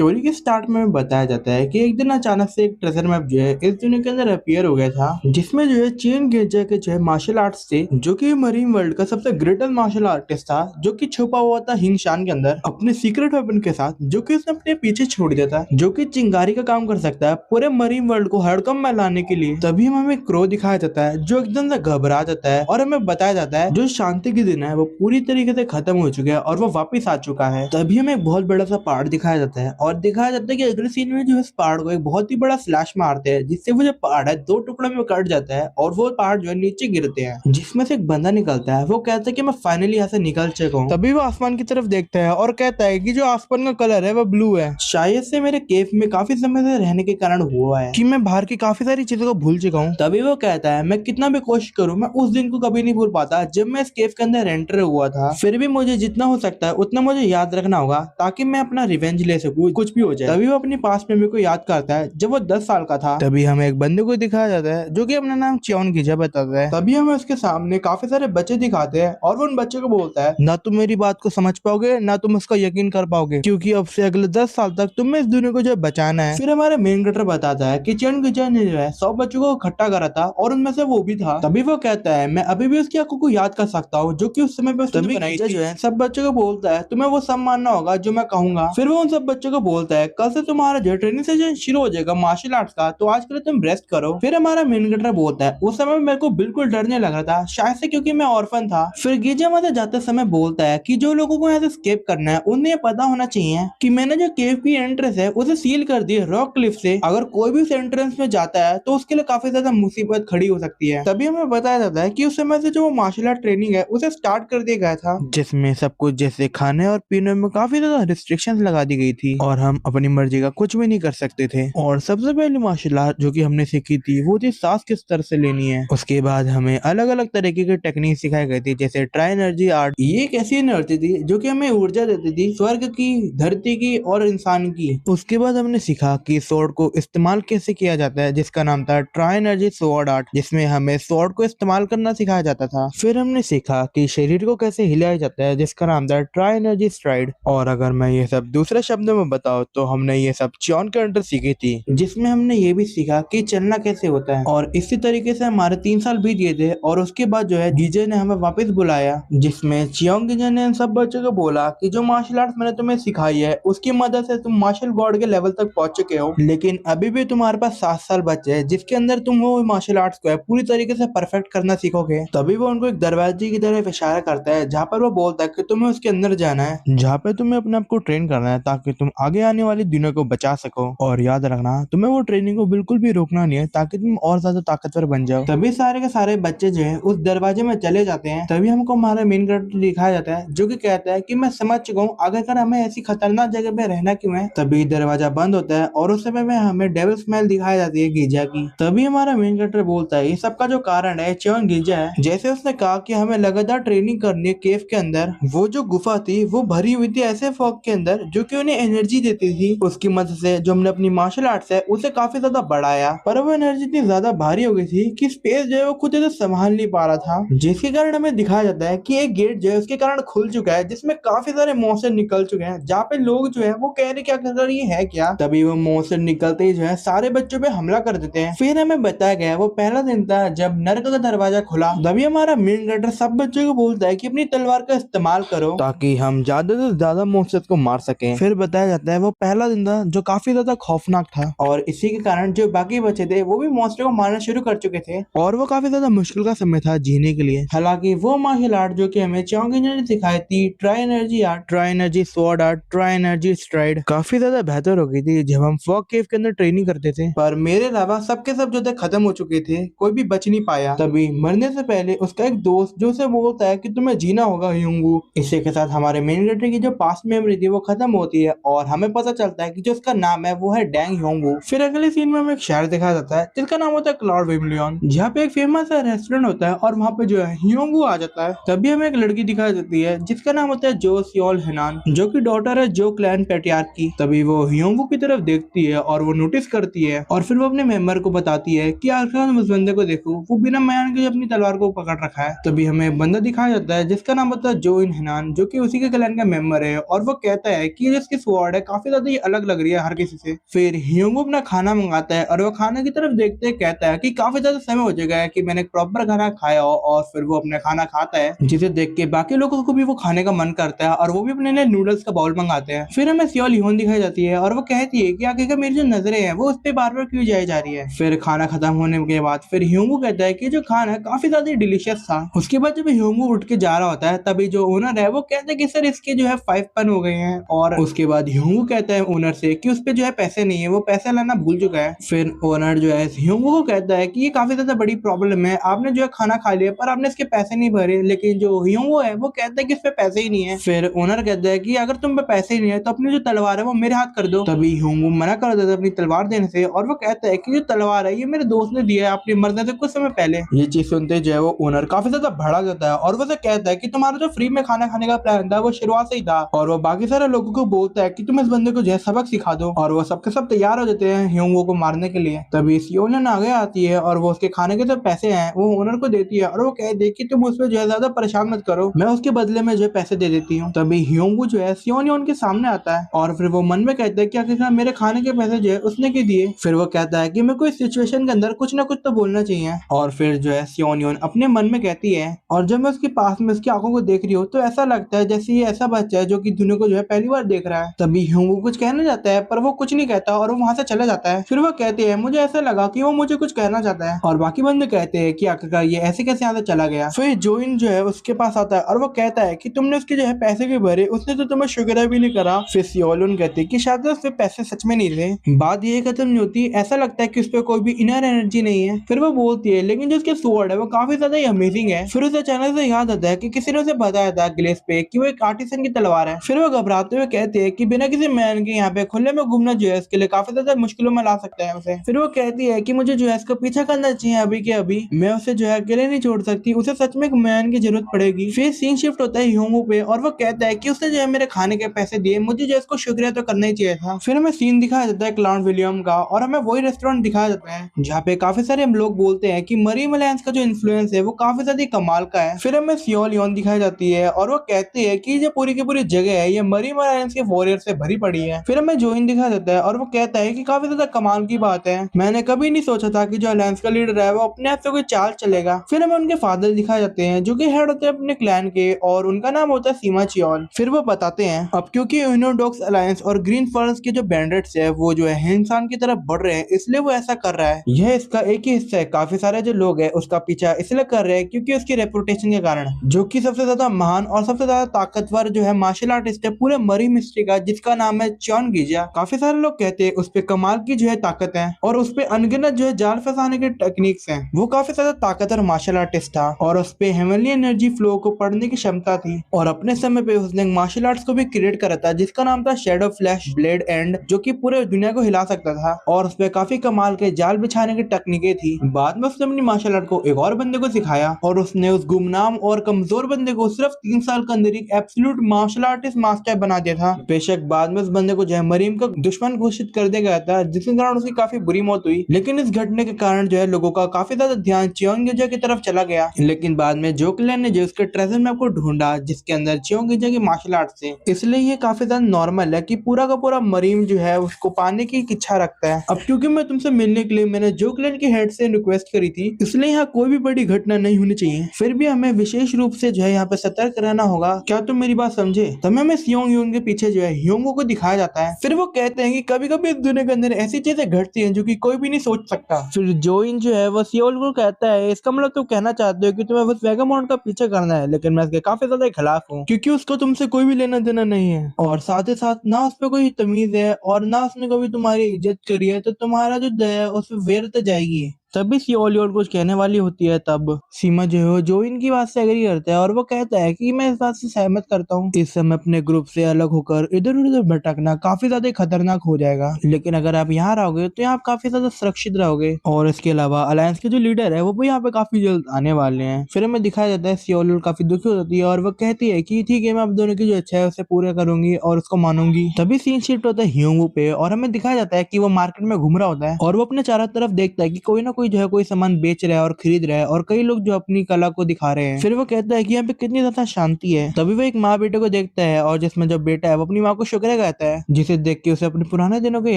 Story के start में बताया जाता है कि एक दिन अचानक से एक ट्रेजर मैप जो है इस दुनिया के अंदर अपीयर हो गया था, जिसमें जो है चीन गेजा के जो है मार्शल आर्ट्स थे, जो कि मरीन वर्ल्ड का सबसे ग्रेटेस्ट मार्शल आर्टिस्ट था, जो कि छुपा हुआ था हिंगशान के अंदर अपने सीक्रेट वेपन के साथ, जो कि उसने अपने पीछे छोड़ दिया था, जो कि चिंगारी का काम कर सकता है पूरे मरीन वर्ल्ड को हड़कंप में लाने के लिए। तभी हमें क्रो दिखाया जाता है जो एकदम से घबरा जाता है और हमें बताया जाता है जो शांति के दिन है वो पूरी तरीके से खत्म हो चुका है और वो वापिस आ चुका है। तभी हमें एक बहुत बड़ा सा पहाड़ दिखाया जाता है और दिखाया जाता है कि अगले सीन में जो है इस पहाड़ को एक बहुत ही बड़ा स्लैश मारते हैं, जिससे वो जो पहाड़ है दो टुकड़ों में कट जाता है और वो पहाड़ जो है नीचे गिरते हैं, जिसमें से एक बंदा निकलता है। वो कहता है कि मैं फाइनली यहाँ से निकल चुका हूँ। तभी वो आसमान की तरफ देखता है और कहता है कि जो आसमान का कलर है वो ब्लू है, शायद से मेरे केव में काफी समय से रहने के कारण हुआ है कि मैं बाहर की काफी सारी चीजों को भूल चुका हूँ। तभी वो कहता है मैं कितना भी कोशिश करूँ मैं उस दिन को कभी नहीं भूल पाता जब मैं इस केव के अंदर एंटर हुआ था। फिर भी मुझे जितना हो सकता है उतना मुझे याद रखना होगा ताकि मैं अपना रिवेंज ले सकूं, कुछ भी हो जाए। तभी वो अपनी पास मेमोरी को याद करता है जब वो 10 साल का था। तभी हमें एक बंदे को दिखाया जाता है जो कि अपना नाम चियोन गिजा बताता है। तभी हमें उसके सामने काफी सारे बच्चे दिखाते हैं और वो उन बच्चों को बोलता है ना तुम मेरी बात को समझ पाओगे ना तुम उसका यकीन कर पाओगे, क्योंकि अब से अगले 10 साल तक तुम्हें इस दुनिया को जो है बचाना है। फिर हमारे मेन कैरेक्टर बताता है कि चियोन गिजा ने जो है 100 बच्चों को इकट्ठा करा था और उनमें से वो भी था। तभी वो कहता है मैं अभी भी उसकी आंखों को याद कर सकता हूँ जो कि उस समय पे उसने बनाई थी। जो है सब बच्चों को बोलता है तुम्हें वो सब मानना होगा जो मैं कहूंगा। फिर वो उन सब बच्चों को बोलता है कल से तुम्हारा जो ट्रेनिंग सेशन शुरू हो जाएगा मार्शल आर्ट्स का, तो आज के लिए तुम रेस्ट करो। फिर हमारा मेन कैरेक्टर बोलता है उस समय मेरे को बिल्कुल डर नहीं लग रहा था, शायद से क्योंकि मैं ऑर्फन था। फिर गीजा वहां से जाते समय बोलता है कि जो लोगों को यहाँ से स्केप करना है उन्हें ये पता होना चाहिए कि मैंने जो केव की एंट्रेंस है उसे सील कर दी रॉक क्लिफ से। अगर कोई भी उस एंट्रेंस में जाता है तो उसके लिए काफी ज्यादा मुसीबत खड़ी हो सकती है। तभी हमें बताया जाता है कि उस समय से जो मार्शल आर्ट ट्रेनिंग है उसे स्टार्ट कर दिया गया था, जिसमें सब कुछ जैसे खाने और पीने में काफी ज्यादा रिस्ट्रिक्शंस लगा दी गई थी और हम अपनी मर्जी का कुछ भी नहीं कर सकते थे। और सबसे पहली मार्शल आर्ट जो कि हमने सीखी थी वो थी सांस किस तरह से लेनी है। उसके बाद हमें अलग अलग तरीके की टेक्निक सिखाई गई थी, जैसे ट्राई एनर्जी आर्ट। ये एक ऐसी एनर्जी थी जो कि हमें ऊर्जा देती थी स्वर्ग की, धरती की और इंसान की। उसके बाद हमने सीखा कि स्वॉर्ड को इस्तेमाल कैसे किया जाता है, जिसका नाम था ट्राई एनर्जी स्वॉर्ड आर्ट, जिसमें हमें स्वॉर्ड को इस्तेमाल करना सिखाया जाता था। फिर हमने सीखा कि शरीर को कैसे हिलाया जाता है, जिसका नाम था ट्राई एनर्जी स्ट्राइड। और अगर मैं ये सब दूसरे शब्दों में बताऊं तो हमने ये सब चियोन के अंडर सीखी थी, जिसमें हमने ये भी सीखा कि चलना कैसे होता है। और इसी तरीके से हमारे 3 साल बीत गए थे और उसके बाद जो है गीजे ने हमें वापस बुलाया, जिसमें चियोंग गीजे ने इन सब बच्चों को बोला कि जो मार्शल आर्ट मैंने तुम्हें सिखाई है उसकी मदद से तुम मार्शल गॉड के लेवल तक पहुंच चुके हो, लेकिन अभी भी तुम्हारे पास 7 साल बचे हैं जिसके अंदर तुम वो मार्शल आर्ट्स को है पूरी तरीके से परफेक्ट करना सीखोगे। तभी वो उनको एक दरवाजे की तरफ इशारा करता है जहाँ पर वो बोलता है कि तुम्हें उसके अंदर जाना है, जहाँ पे तुम्हें अपने आप को ट्रेन करना है ताकि तुम आगे आने वाली दुनिया को बचा सको। और याद रखना तुम्हें वो ट्रेनिंग को बिल्कुल भी रोकना नहीं है ताकि तुम और ज्यादा ताकतवर बन जाओ। तभी सारे के सारे बच्चे जो है उस दरवाजे में चले जाते हैं। तभी हमको हमारा मेन कैरेक्टर दिखाया जाता है जो कि कहता है कि मैं समझ चुका हूँ आखिरकार हमें ऐसी खतरनाक जगह पे रहना क्यों है। तभी दरवाजा बंद होता है और उस समय में हमें डेविल स्मेल दिखाई जाती है गीजा की। तभी हमारा मेन कैरेक्टर बोलता है ये सबका जो कारण है चियोन गीजा है। जैसे उसने कहा कि हमें लगातार ट्रेनिंग करनी है केव के अंदर, वो जो गुफा थी वो भरी हुई थी ऐसे फॉग के अंदर जो कि उन्हें एनर्जी देती थी। उसकी मदद से जो हमने अपनी मार्शल आर्ट्स है उसे काफी ज्यादा बढ़ाया, पर वो एनर्जी इतनी ज्यादा भारी हो गई थी कि स्पेस जो है वो खुद से संभाल नहीं पा रहा था, जिसके कारण हमें दिखाया जाता है कि एक गेट जो है उसके कारण खुल चुका है जिसमें काफी सारे मॉन्स्टर निकल चुके हैं, जहाँ पे लोग जो है वो कह रहे क्या कर ये है क्या। तभी वो मॉन्स्टर निकलते ही जो है सारे बच्चों पे हमला कर देते हैं। फिर हमें बताया गया वो पहला दिन था जब नर्क का दरवाजा खुला। तभी हमारा मेन कैरेक्टर सब बच्चों को बोलता है कि अपनी तलवार का इस्तेमाल करो ताकि हम ज्यादा से ज्यादा मॉन्स्टर को मार सकें। फिर बताया जाता है वो पहला दिन था जो काफी ज्यादा खौफनाक था और इसी के कारण जो बाकी बच्चे थे वो भी मॉन्स्टर को मारना शुरू कर चुके थे और वो काफी ज्यादा मुश्किल का समय था जीने के लिए। हालांकि वो मार्शल आर्ट जो कि हमें चियोंग ने सिखाई थी try energy art, try energy sword art, try energy STRIDE, काफी ज्यादा बेहतर हो गई थी जब हम फॉग केव के अंदर ट्रेनिंग करते थे। पर मेरे अलावा सबके सब जो थे खत्म हो चुके थे, कोई भी बच नहीं पाया। तभी मरने से पहले उसका एक दोस्त जो उसे बोलता है कि तुम्हें जीना होगा ह्योंगू। इसी के साथ हमारे मेन कैरेक्टर की जो पास्ट मेमोरी थी वो खत्म होती है और हमें पता चलता है कि जो उसका नाम है वो है डैंग ह्योंगू। फिर अगले सीन में हमें एक शहर दिखाया जाता है जिसका नाम होता है क्लाउड विमलियन, जहाँ पे एक फेमस रेस्टोरेंट होता है और वहाँ पे जो है ह्योंगू आ जाता है। तभी हमें एक लड़की दिखाई जाती है जिसका नाम होता है जो सियोल हेनान, जो की डॉटर है जो क्लैन पेट्रियार्क की। तभी वो ह्योंगू की तरफ देखती है और वो नोटिस करती है और फिर वो अपने मेंबर को बताती है कि आखिर उस बंदे को देखो वो बिना मैन के अपनी तलवार को पकड़ रखा है। तभी हमें एक बंदा दिखाया जाता है जिसका नाम होता है जो इन हेनान, जो कि उसी के क्लैन का मेंबर है और वो कहता है कि जिसकी स्वॉर्ड है काफी ज्यादा ही अलग लग रही है हर किसी से। फिर ह्योंगो अपना खाना मंगाता है और वो खाना की तरफ देखते ही कहता है कि काफी ज्यादा समय हो चुका है कि मैंने प्रॉपर खाना खाया हो, और फिर वो अपना खाना खाता है, जिसे देख के बाकी लोगों को भी वो खाने का मन करता है और वो भी अपने लिए नूडल्स का बाउल मंगाते हैं। फिर हमें सियोल ह्योन दिखाई जाती है और वो कहती है कि आखिरकार मेरी जो नजरें हैं वो उस पे बार बार क्यों जाई जा रही है। फिर खाना खत्म होने के बाद फिर ह्योंगो कहता है कि जो खाना है काफी ज्यादा डिलीशियस था। उसके बाद जब ह्योंगो उठ के जा रहा होता है तभी जो ओनर है वो कहता है कि सर इसके जो है 5 पन हो गए हैं, और उसके बाद ह्योंगो कहता है ओनर से कि उस पे जो है पैसे नहीं है, वो पैसा लाना भूल चुका है। फिर ओनर जो है ह्योंगो को कहता है कि ये काफी ज्यादा बड़ी प्रॉब्लम है, आपने जो है खाना खा लिया पर आपने इसके पैसे नहीं भरे, लेकिन जो ह्योंगो है वो कहता है कि इस पे पैसे ही नहीं है। फिर ओनर कहता है कि अगर तुम पे पैसे ही नहीं है तो अपनी जो तलवार है वो मेरे हाथ कर दो। तभी ह्योंगो मना कर देता है अपनी तलवार देने से, और वो कहता है कि जो तलवार है ये मेरे दोस्त ने दिया है अपनी मरने से कुछ समय पहले। ये चीज सुनते जो है वो ओनर काफी ज्यादा भड़क जाता है और वो कहता है कि तुम्हारा जो फ्री में खाना खाने का प्लान था वो शुरुआत से ही था, और वो बाकी सारे लोगों को बोलता है कि तुम इस बंदे को जो है सबक सिखा दो, और वो सबके सब तैयार हो जाते हैं ह्योंगो को मारने के लिए। तभी सियोलन आगे आती है और वो उसके खाने के जो पैसे हैं वो ओनर को देती है, और वो कहती है कि तुम उस पर जो है ज्यादा परेशान मत करो, मैं उसके बदले में जो है पैसे दे देती हूँ। तभी ह्योंगो जो है सियोन के सामने आता है और फिर वो मन में कहता है कि आखिरकार मेरे खाने के पैसे जो है उसने क्यों दिए। फिर वो कहता है कि मेरे को इस सिचुएशन के अंदर कुछ ना कुछ तो बोलना चाहिए, और फिर जो है सियोन अपने मन में कहती है, और जब मैं उसके पास में उसकी आंखों को देख रही हूँ तो ऐसा लगता है जैसे ये ऐसा बच्चा है जो कि दुनिया को जो है पहली बार देख रहा है। तभी ह्योंगो कुछ कहना चाहता है पर वो कुछ नहीं कहता और वो वहां से चला जाता है। फिर वो कहते हैं मुझे ऐसा लगा कि वो मुझे कुछ कहना चाहता है, और बाकी बंदे कहते हैं कि आखिरकार ये ऐसे कैसे यहाँ से चला गया। फिर जोइन जो है उसके पास आता है और वो कहता है कि तुमने उसके जो है पैसे क्यों भरे, उसने तो तुम्हें शुक्र भी नहीं करा। फिर सियोलन कहती है कि शायद उसके पैसे सच में नहीं थे। बात ये खत्म नहीं होती, ऐसा लगता है कि उस पर कोई भी इनर एनर्जी नहीं है। फिर वो बोलती है लेकिन जो उसके स्वॉर्ड है वो काफी ज्यादा ही अमेजिंग है। फिर उसे अचानक से याद आता है कि किसी ने उसे बताया था ग्लेस पे कि वो एक आर्टिसन की तलवार है। फिर वो घबराते हुए कहते हैं कि बिना किसी मैन के यहाँ पे खुले में घूमना जो है इसके लिए काफी ज्यादा मुश्किलों में ला सकता है उसे। फिर वो कहती है कि मुझे जो है इसका पीछा करना चाहिए अभी के अभी, मैं उसे जो है अकेले नहीं छोड़ सकती, उसे सच में एक मैन की जरूरत पड़ेगी। फिर सीन शिफ्ट होता है ह्योंगो पे और वो कहता है कि उसने जो है मेरे खाने के पैसे दिए, मुझे जो है इसको शुक्रिया तो करना ही चाहिए था। फिर हमें सीन दिखाया जाता है क्लाउड विलियम का, और हमें वही रेस्टोरेंट दिखाया जाता है जहाँ पे काफी सारे हम लोग बोलते हैं कि मरीन अलायंस का जो इन्फ्लुएंस है वो काफी ज्यादा कमाल का है। फिर हमें सियोल ह्योन दिखाई जाती है और वो कहती है कि जो पूरी की पूरी जगह है ये मरीन अलायंस के वॉरियर से भरी पड़ी है। फिर हमें जोइन दिखाया जाता है और वो कहता है कि काफी ज्यादा कमाल की बात है, मैंने कभी नहीं सोचा था कि जो अलायंस का लीडर है वो अपने आप से कोई चाल चलेगा। फिर हमें उनके फादर दिखाए जाते हैं जो कि हेड होते हैं अपने क्लैन के, और उनका नाम होता है सीमा चियोल। फिर वो बताते हैं अब क्योंकि यूनोडॉक्स अलायंस और ग्रीन फॉरेस्ट के जो बैंडेट्स है वो जो है इंसान की तरफ बढ़ रहे हैं, इसलिए वो ऐसा कर रहा है। यह इसका एक ही हिस्सा है, काफी सारे जो लोग हैं उसका पीछा इसलिए कर रहे हैं क्योंकि उसकी रेपुटेशन के कारण, जो कि सबसे ज्यादा महान और सबसे ज्यादा ताकतवर जो है मार्शल आर्टिस्ट है पूरे मरीन मिस्ट्री का, जिसका नाम है चॉन गिजा। काफी सारे लोग कहते हैं उस पे कमाल की जो है ताकत है और उस पे अनगिनत जो है जाल फंसाने के टेक्निक्स हैं। वो काफी ज्यादा ताकतवर मार्शल आर्टिस्ट था और उस पे हेवनली एनर्जी फ्लो को पढ़ने की क्षमता थी, और अपने समय पे उसने मार्शल आर्ट्स को भी क्रिएट करा था जिसका नाम था शैडो फ्लैश ब्लेड एंड, जो कि पूरे दुनिया को हिला सकता था, और उस पे काफी कमाल के जाल बिछाने की तकनीकें थी। बाद में उसने अपनी मार्शल आर्ट को एक और बंदे को सिखाया और उसने उस गुमनाम और कमजोर बंदे को सिर्फ 3 साल के अंदर एक एब्सोल्यूट मार्शल आर्टिस्ट मास्टर बना दिया था। बेशक बाद में उस बंदे को जो है मरीम का दुश्मन घोषित कर दिया गया था, जिसके कारण उसकी काफी बुरी मौत हुई। लेकिन इस घटने के कारण जो है लोगों का काफी ज्यादा ध्यान चियोंगिजा की तरफ चला गया। लेकिन बाद में जो क्लैन ने जो उसके ट्रेजर मैप को ढूंढा जिसके अंदर चियोंगिजा की मार्शल आर्ट थे, इसलिए ये काफी ज्यादा नॉर्मल है कि पूरा का पूरा मरीम जो है उसको पाने की इच्छा रखता है। अब क्योंकि मैं तुमसे मिलने के लिए मैंने जो क्लैन के हेड से रिक्वेस्ट करी थी, इसलिए यहाँ कोई भी बड़ी घटना नहीं होनी चाहिए। फिर भी हमें विशेष रूप से जो है यहाँ पे सतर्क रहना होगा। क्या तुम मेरी बात समझे? तब हमें सियोंग यून के पीछे जो है ह्योंगो को दिखाया जाता है। फिर वो कहते हैं कि कभी कभी इस दुनिया के अंदर ऐसी चीजें घटती हैं जो कि कोई भी नहीं सोच सकता। फिर जोइन जो है वो सियोल को कहता है इसका मतलब तुम कहना चाहते हो कि तुम्हें बस वेगामोंट का पीछे करना है, लेकिन मैं इसके काफी ज्यादा खिलाफ हूँ क्योंकि उसको तुमसे कोई भी लेना देना नहीं है, और साथ ही साथ ना उस पर कोई तमीज है और ना उसने कभी तुम्हारी इज्जत करी है, तो तुम्हारा जो दया है उसमें वेर तो जाएगी। तभी सियोल और कुछ कहने वाली होती है, तब सीमा जो है जो इनकी बात से एग्री करता है और वो कहता है कि मैं इस बात से सहमत करता हूँ। इस समय अपने ग्रुप से अलग होकर इधर उधर भटकना काफी ज्यादा खतरनाक हो जाएगा, लेकिन अगर आप यहाँ रहोगे तो यहाँ आप काफी ज्यादा सुरक्षित रहोगे, और इसके अलावा अलायंस के जो लीडर है वो भी यहाँ पे काफी जल्द आने वाले हैं। फिर हमें दिखाया जाता है सियोल काफी दुखी हो जाती है और वो कहती है कि ठीक है मैं आप दोनों की जो इच्छा है उसे पूरा करूंगी और उसको मानूंगी। तभी सीन शिफ्ट होता है ह्योंगो पे और हमें दिखाया जाता है कि वो मार्केट में घूम रहा होता है और वो अपने चारों तरफ देखता है कि कोई ना कोई जो है कोई सामान बेच रहा है और खरीद रहा है और कई लोग जो अपनी कला को दिखा रहे हैं। फिर वो कहता है कि यहाँ पे कितनी ज्यादा शांति है। तभी वो एक माँ बेटे को देखता है और जिसमें जो बेटा है वो अपनी माँ को शुक्रिया कहता है, जिसे देख के उसे अपने पुराने दिनों की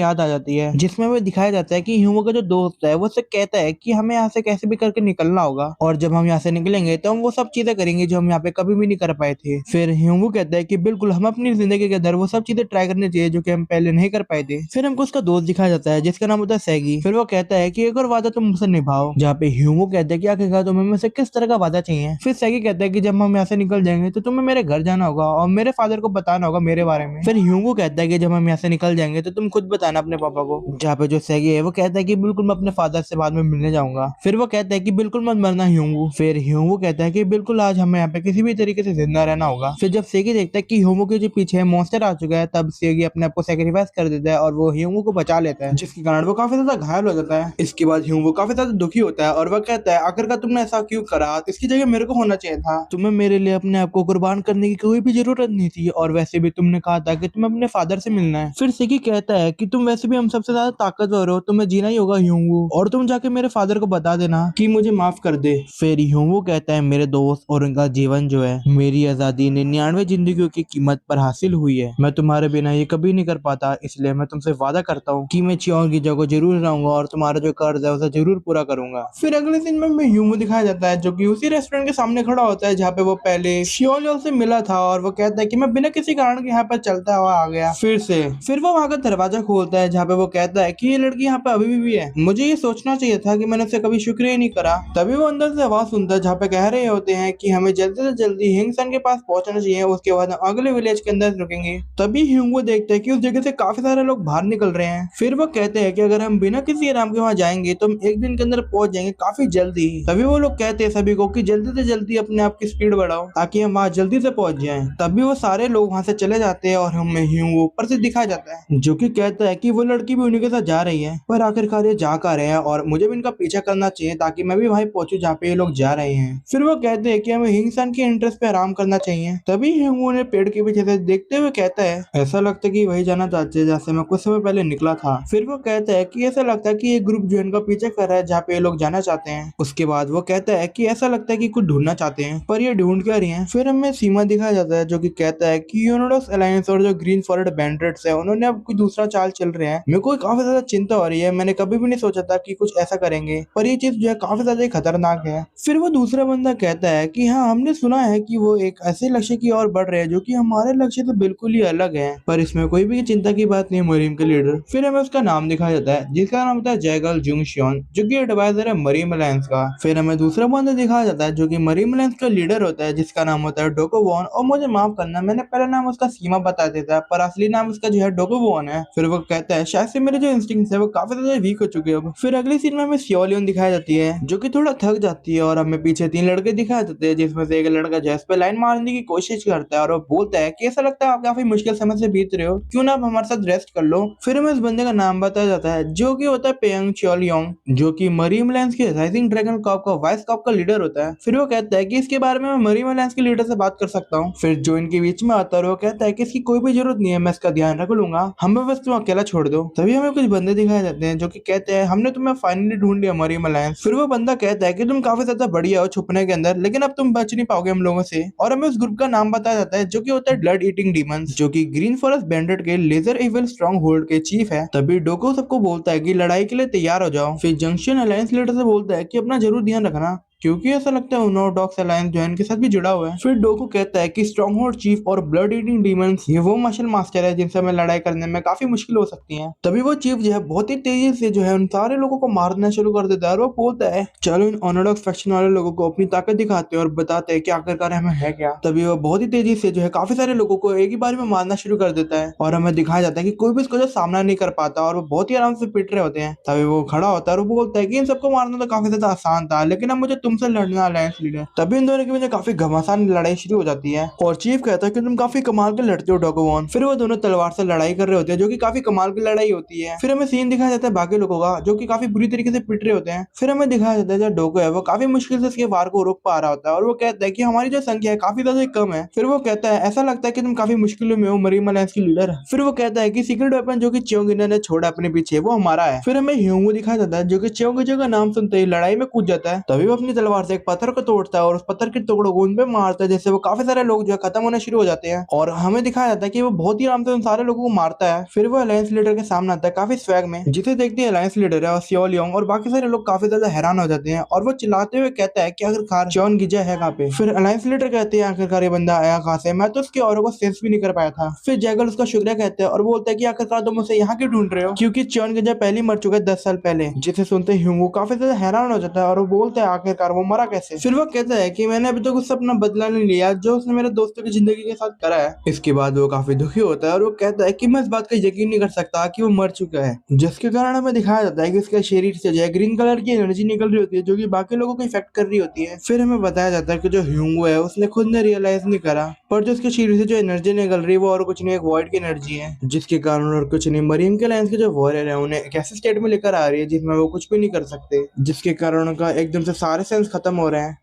याद आ जाती है। जिसमें वो दिखाया जाता है कि ह्यूमो का जो दोस्त है वो उससे कहता है कि हमें यहाँ से कैसे भी करके निकलना होगा और जब हम यहाँ से निकलेंगे तो हम वो सब चीजें करेंगे जो हम यहाँ पे कभी भी नहीं कर पाए थे। फिर ह्यूमो कहता है कि बिल्कुल हम अपनी जिंदगी के अंदर वो सब चीजें ट्राई करनी चाहिए जो कि हम पहले नहीं कर पाए थे। फिर हमको उसका दोस्त दिखाया जाता है जिसका नाम होता है सैगी। फिर वो कहता है कि एक और वादा तुम मुझसे निभाओ, जहाँ पे ह्यूमो कहता है कि आखिरकार तुम्हें मुझसे किस तरह का वादा चाहिए। फिर सैगी कहता है कि जब हम यहाँ से निकल जाएंगे तो तुम्हें मेरे घर जाना होगा और मेरे फादर को बताना होगा मेरे बारे में। फिर ह्यूमो कहता है कि जब हम यहाँ से निकल जाएंगे तो तुम खुद बताना अपने पापा को। जहाँ पे जो सैगी है वो कहता है कि बिल्कुल मैं अपने फादर से बाद में मिलने जाऊंगा। फिर वो कहता है कि बिल्कुल मत मरना ह्यूमो। फिर ह्यूमो कहता है कि बिल्कुल आज हमें यहाँ पे किसी भी तरीके से जिंदा रहना होगा। फिर जब सैगी देखता है कि ह्यूमो के जो पीछे मॉन्स्टर आ चुका है तब सैगी अपने आप को सेक्रीफाइस कर देता है और वो ह्यूमो को बचा लेता है, जिसके कारण वो काफी ज्यादा घायल हो जाता है। इसके बाद ह्यूमो काफी ज्यादा दुखी होता है और वह कहता है आखिरकार तुमने ऐसा क्यों करा, इसकी जगह मेरे को होना चाहिए था। तुम्हें मेरे लिए अपने आप को कुर्बान करने की कोई भी जरूरत नहीं थी और वैसे भी तुमने कहा था कि तुम्हें अपने फादर से मिलना है। फिर सैगी कहता है कि तुम वैसे भी हम सबसे ज्यादा ताकतवर हो, तुम्हें जीना ही होगा ह्यूमो, और तुम जाके मेरे फादर को बता देना कि मुझे माफ कर दे। फिर ह्यूमो कहता है मेरे दोस्त और उनका जीवन जो है मेरी आजादी 99 जिंदगियों की कीमत पर हासिल हुई है। मैं तुम्हारे बिना ये कभी नहीं कर पाता, इसलिए मैं तुमसे वादा करता हूँ कि मैं चियोंग की जगह जरूर रहूंगा और तुम्हारा जो कर्ज है उसे जरूर पूरा करूंगा। फिर अगले दिन में ह्यूमो दिखाया जाता है जो कि उसी रेस्टोरेंट के सामने खड़ा होता है जहाँ पे वो पहले शियोलियो से मिला था और वो कहता है कि मैं बिना किसी कारण के यहाँ पर चलता हुआ आ गया फिर वो वहाँ का दरवाजा खोलता है जहाँ पे वो कहता है कि ये लड़की यहाँ पे अभी भी है, मुझे ये सोचना चाहिए था कि मैंने उसे कभी शुक्रिया ही नहीं करा। तभी वो अंदर से आवाज सुनता है जहाँ पे कह रहे होते हैं कि हमें जल्दी से जल्दी हिंगसन के पास पहुंचना चाहिए, उसके बाद हम अगले विलेज के अंदर रुकेंगे। तभी ह्यूमो देखते हैं कि उस जगह से काफी सारे लोग बाहर निकल रहे हैं। फिर वो कहते हैं कि अगर हम बिना किसी आराम के वहाँ जाएंगे तो हम एक दिन के अंदर पहुंच जाएंगे काफी जल्दी। तभी वो लोग कहते हैं सभी को कि जल्दी से जल्दी अपने आप की स्पीड बढ़ाओ ताकि हम वहाँ जल्दी से पहुंच जाएं। तभी वो सारे लोग वहाँ से चले जाते हैं और हमें ह्यूमो ऊपर से दिखाया जाता है जो कि कहता है कि वो लड़की भी उन्हीं के साथ जा रही है, पर आखिरकार ये जा कर रहे हैं और मुझे भी इनका पीछा करना चाहिए ताकि मैं भी वहीं पहुंचूं जहाँ पे ये लोग जा रहे हैं। फिर वो कहते हैं कि हमें हिंगसन के इंटरेस्ट पे आराम करना चाहिए। तभी ह्यूमो ने पेड़ के पीछे से देखते हुए कहता है ऐसा लगता है कि वही जाना चाहते हैं जैसे मैं कुछ समय पहले निकला था। फिर वो कहता है कि ऐसा लगता है कि ये ग्रुप जो इनका पीछे कर रहा है जहाँ पे ये लोग जाना चाहते हैं। उसके बाद वो कहता है कि ऐसा लगता है कि कुछ ढूंढना चाहते हैं पर ये ढूंढ क्या रही है। फिर हमें सीमा दिखाया जाता है जो कि कहता है कि यूनाइटेड अलायंस और जो ग्रीन फॉरेस्ट बैंडेट्स है उन्होंने अब कोई दूसरा चाल चल रहे हैं। मेरे को काफी ज्यादा चिंता हो रही है, मैंने कभी भी नहीं सोचा था कि कुछ ऐसा करेंगे पर ये चीज जो है काफी ज्यादा खतरनाक है। फिर वो दूसरा बंदा कहता है कि हाँ हमने सुना है कि वो एक ऐसे लक्ष्य की ओर बढ़ रहे हैं जो कि हमारे लक्ष्य से बिल्कुल ही अलग है, पर इसमें कोई भी चिंता की बात नहीं है मरीम के लीडर। फिर हमें उसका नाम दिखाया जाता है जिसका नाम होता है जैगल जुंगशियोन जो कि एडवाइजर है मरीम अलायंस का। फिर हमें दूसरा बंदा दिखाया जाता है जो कि मरीम अलायंस का लीडर होता है जिसका नाम होता है डोकोवॉन, और मुझे माफ करना मैंने पहला नाम उसका सीमा बता देता है पर असली नाम उसका जो है डोकोवॉन है। फिर वो कहता है शायद से मेरे जो इंस्टिंक्ट्स है वो काफी ज्यादा वीक हो चुके हैं। फिर अगली सीन में हमें सियोलियन दिखाई जाती है जो कि थोड़ा थक जाती है और हमें पीछे 3 लड़के दिखाई देते हैं जिसमें से एक लड़का जैस पे लाइन मारने की कोशिश करता है और वो बोलता है कि ऐसा लगता है आप काफी मुश्किल समय से बीत रहे हो, क्यों ना आप हमारे साथ रेस्ट कर लो। फिर हमें इस बंदे का नाम बताया जाता है जो कि होता है पेयंग चियोलियोंग जो कि मरीम अलायंस के राइजिंग ड्रैगन कॉर्प का वाइस कॉर्प का लीडर होता है। फिर वो कहता है कि इसके बारे में मैं मरीम अलायंस के लीडर से बात कर सकता हूँ। फिर जो इनके बीच में आता है वो कहता है कि इसकी कोई भी जरूरत नहीं है, मैं इसका ध्यान रख लूंगा, हमें बस तुम अकेला छोड़ दो। तभी हमें कुछ बंदे दिखाए जाते हैं जो कि कहते हैं हमने तुम्हें फाइनली ढूंढ लिया मरीम अलायंस। फिर वो बंदा कहता है कि तुम काफी ज्यादा बढ़िया हो छुपने के अंदर, लेकिन अब तुम बच नहीं पाओगे हम लोगों से। और हमें उस ग्रुप का नाम बताया जाता है जो कि होता है ब्लड ईटिंग डीमंस जो कि ग्रीन फॉरेस्ट बैंडेट के लेजर इविल स्ट्रॉन्ग होल्ड के चीफ है। तभी डोको सबको बोलता है कि लड़ाई के लिए तैयार हो जाओ। फिर जंक्शन अलायंस लीडर से बोलता है कि अपना जरूर ध्यान रखना क्योंकि ऐसा लगता है उनोडॉक्स अलायंस जो है इनके साथ भी जुड़ा हुआ है। फिर डोकू कहता है कि स्ट्रॉन्ग होल्ड चीफ और ब्लड ईटिंग डीमंस ये वो मार्शल मास्टर है जिनसे हमें लड़ाई करने में काफी मुश्किल हो सकती है। तभी वो चीफ जो है बहुत ही तेजी से जो है उन सारे लोगों को मारना शुरू कर देता है और वो बोलता है चलो इन ऑनोडॉक्स फैक्शन वाले लोगों को अपनी ताकत दिखाते हैं और बताते हैं कि आखिरकार हमें है क्या। तभी वो बहुत ही तेजी से जो है काफी सारे लोगों को एक ही बार में मारना शुरू कर देता है और हमें दिखाया जाता है कि कोई भी इसको जो सामना नहीं कर पाता और वो बहुत ही आराम से पिट रहे होते हैं। तभी वो खड़ा होता है और वो बोलता है कि इन सबको मारना तो काफी ज्यादा आसान था, लेकिन अब मुझे तुम तुमसे लड़ना अलायंस लीडर। तभी इन दोनों के बीच काफी घमासान लड़ाई शुरू हो जाती है और चीफ कहता है कि तुम काफी कमाल के लड़ते हो डोगोमोन। फिर वो दोनों तलवार से लड़ाई कर रहे होते हैं जो कि काफी कमाल की लड़ाई होती है। फिर हमें सीन दिखाया जाता है बाकी लोगों का जो कि काफी बुरी तरीके से पिट रहे होते हैं। फिर हमें दिखाया जाता है जो डोगो है वो काफी मुश्किल से उसके वार को रोक पा रहा होता है और वो कहता है कि हमारी जो संख्या है काफी ज्यादा कम है। फिर वो कहता है ऐसा लगता है कि तुम काफी मुश्किलों में हो मरीम अलायंस की लीडर। फिर वो कहता है कि सीक्रेट वेपन जो कि चियोंगिना ने छोड़ा अपने पीछे वो हमारा है। फिर हमें ह्यूंगू दिखाया जाता है जो कि चियोंगिना का नाम सुनते ही लड़ाई में कूद जाता है। तभी वो अपनी तलवार से एक पत्थर को तोड़ता है और उस पत्थर के टुकड़ों को उन पे मारता है जिससे वो काफी सारे लोग जो है खत्म होने शुरू हो जाते हैं। और हमें दिखाया जाता है कि वो बहुत ही आराम से उन सारे लोगों को मारता है। फिर वो अलायंस लीडर के सामने आता है काफी स्वैग में, जिसे देखते ही अलायंस लीडर है और सियोल योंग और बाकी सारे लोग काफी ज्यादा हैरान हो जाते हैं और वो चिल्लाते हुए कहता है कि आखिरकार चौन गिजा है कहाँ पे। फिर अलायंस लीडर कहते हैं आखिरकार ये बंदा आया कहाँ से, मैं तो उसके औरों को सेंस भी नहीं कर पाया था। फिर जैगल उसका शुक्रिया कहते हैं और बोलता है कि आखिरकार तुम उसे यहाँ क्यों ढूंढ रहे हो, क्योंकि चौन गिजा पहले मर चुका है 10 साल पहले। जिसे सुनते ही ह्यूंगू काफी ज्यादा हैरान हो जाता है और वो बोलता है आखिरकार वो मरा कैसे। फिर वो कहता है कि मैंने अभी तक उससे अपना बदला नहीं लिया जो उसने मेरे दोस्तों की जिंदगी के साथ करा है। इसके बाद वो काफी दुखी होता है और वो कहता है कि मैं इस बात का यकीन नहीं कर सकता कि वो मर चुका है, जिसके कारण हमें दिखाया जाता है कि उसके शरीर से जो है ग्रीन कलर की एनर्जी निकल रही होती है जो कि बाकी लोगों को इफेक्ट कर रही होती है। फिर हमें बताया जाता है कि जो ह्यूंगू है उसने खुद ने रियलाइज नहीं करा, पर जो उसके शरीर से जो एनर्जी निकल रही है वो और कुछ नहीं एक वॉइड की एनर्जी है, जिसके कारण और कुछ नहीं मरीम के लाइन्स के जो वॉरियर है उन्हें एक ऐसे स्टेट में लेकर आ रही है जिसमें वो कुछ भी नहीं कर सकते, जिसके कारण उनका एकदम से सारे सेंस खत्म हो रहे हैं।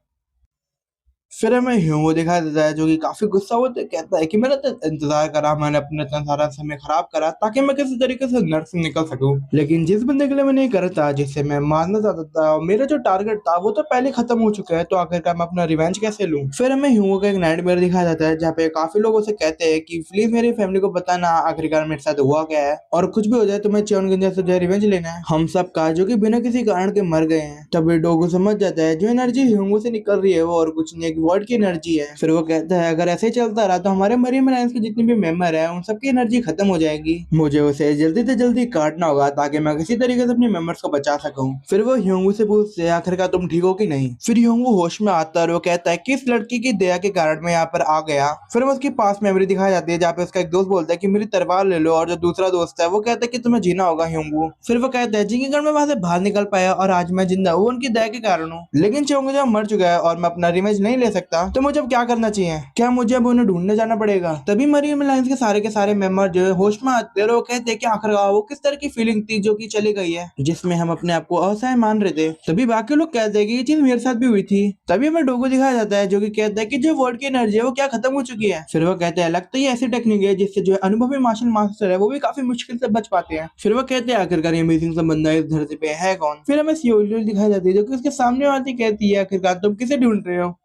फिर हमें ह्यूगो दिखाई देता है जो कि काफी गुस्सा होता है, कहता है कि मैंने तो इंतजार करा, मैंने अपना इतना सारा समय खराब करा ताकि मैं किसी तरीके से नर्क से निकल सकूं, लेकिन जिस बंदे के लिए मैंने ये करा था जिससे मैं मारना चाहता था और मेरा जो टारगेट था वो तो पहले खत्म हो चुका है, तो आखिरकार मैं अपना रिवेंज कैसे लूं। फिर हमें ह्यूगो का एक नाइटमेयर दिखाया जाता है जहाँ पे काफी लोग उसे कहते हैं कि प्लीज मेरी फैमिली को बताना आखिरकार मेरे साथ हुआ क्या है और कुछ भी हो जाए तो मैं चियोनगिंजा से जो रिवेंज लेना है हम सब का, जो कि बिना किसी कारण के मर गए हैं। तभी डोगो समझ जाता है जो एनर्जी ह्यूगो से निकल रही है वो और कुछ नहीं एक वर्ड की एनर्जी है। फिर वो कहता है अगर ऐसे ही चलता रहा तो हमारे मरीम अलायंस के जितने भी मेंबर हैं उन सबकी एनर्जी खत्म हो जाएगी, मुझे उसे जल्दी से जल्दी काटना होगा ताकि मैं किसी तरीके से अपने मेंबर्स को बचा सकूं। फिर वो ह्यूंगू से पूछते हैं आखिरकार तुम ठीक हो कि नहीं। फिर ह्यूंगू होश में आता है और वो कहता है किस लड़की की दया के कारण मैं यहाँ पर आ गया। फिर उसकी पास मेमोरी दिखाई जाती है जहाँ पे उसका एक दोस्त बोलता है कि मेरी तलवार ले लो और जो दूसरा दोस्त है वो कहता है कि तुम्हें जीना होगा ह्यूंगू। फिर वो कहता है जिनके कारण मैं वहां से बाहर निकल पाया और आज मैं जिंदा हूँ उनकी दया के कारण हूँ, लेकिन चियोंगिजा मर चुका है और मैं अपना रिवेंज नहीं ले सकता, तो मुझे अब क्या करना चाहिए, क्या मुझे अब उन्हें ढूंढने जाना पड़ेगा। तभी मरीम अलायंस के सारे मेंबर जो है होश में आते हैं और वो कहते हैं कि आखिरकार वो किस तरह की फीलिंग थी जो कि चली गई है जिसमें हम अपने आप को असहाय मान रहे थे। तभी बाकी लोग कहते हैं कि ये चीज मेरे साथ भी हुई थी। तभी हमें डोगो दिखाया जाता है जो कि कहता है कि जो वर्ड की एनर्जी है वो क्या खत्म हो चुकी है। फिर वो कहते हैं लगता है ऐसी टेक्निक है जिससे जो है अनुभवी मार्शल मास्टर है वो भी काफी मुश्किल से बच पाते हैं। फिर वो कहते हैं आखिरकार ये अमेजिंग सा बंदा इस धरती पे है कौन। फिर हमें सियोल दिखाई जाती है जो कि उसके सामने आती कहती है आखिरकार तुम किसे ढूंढ रहे हो।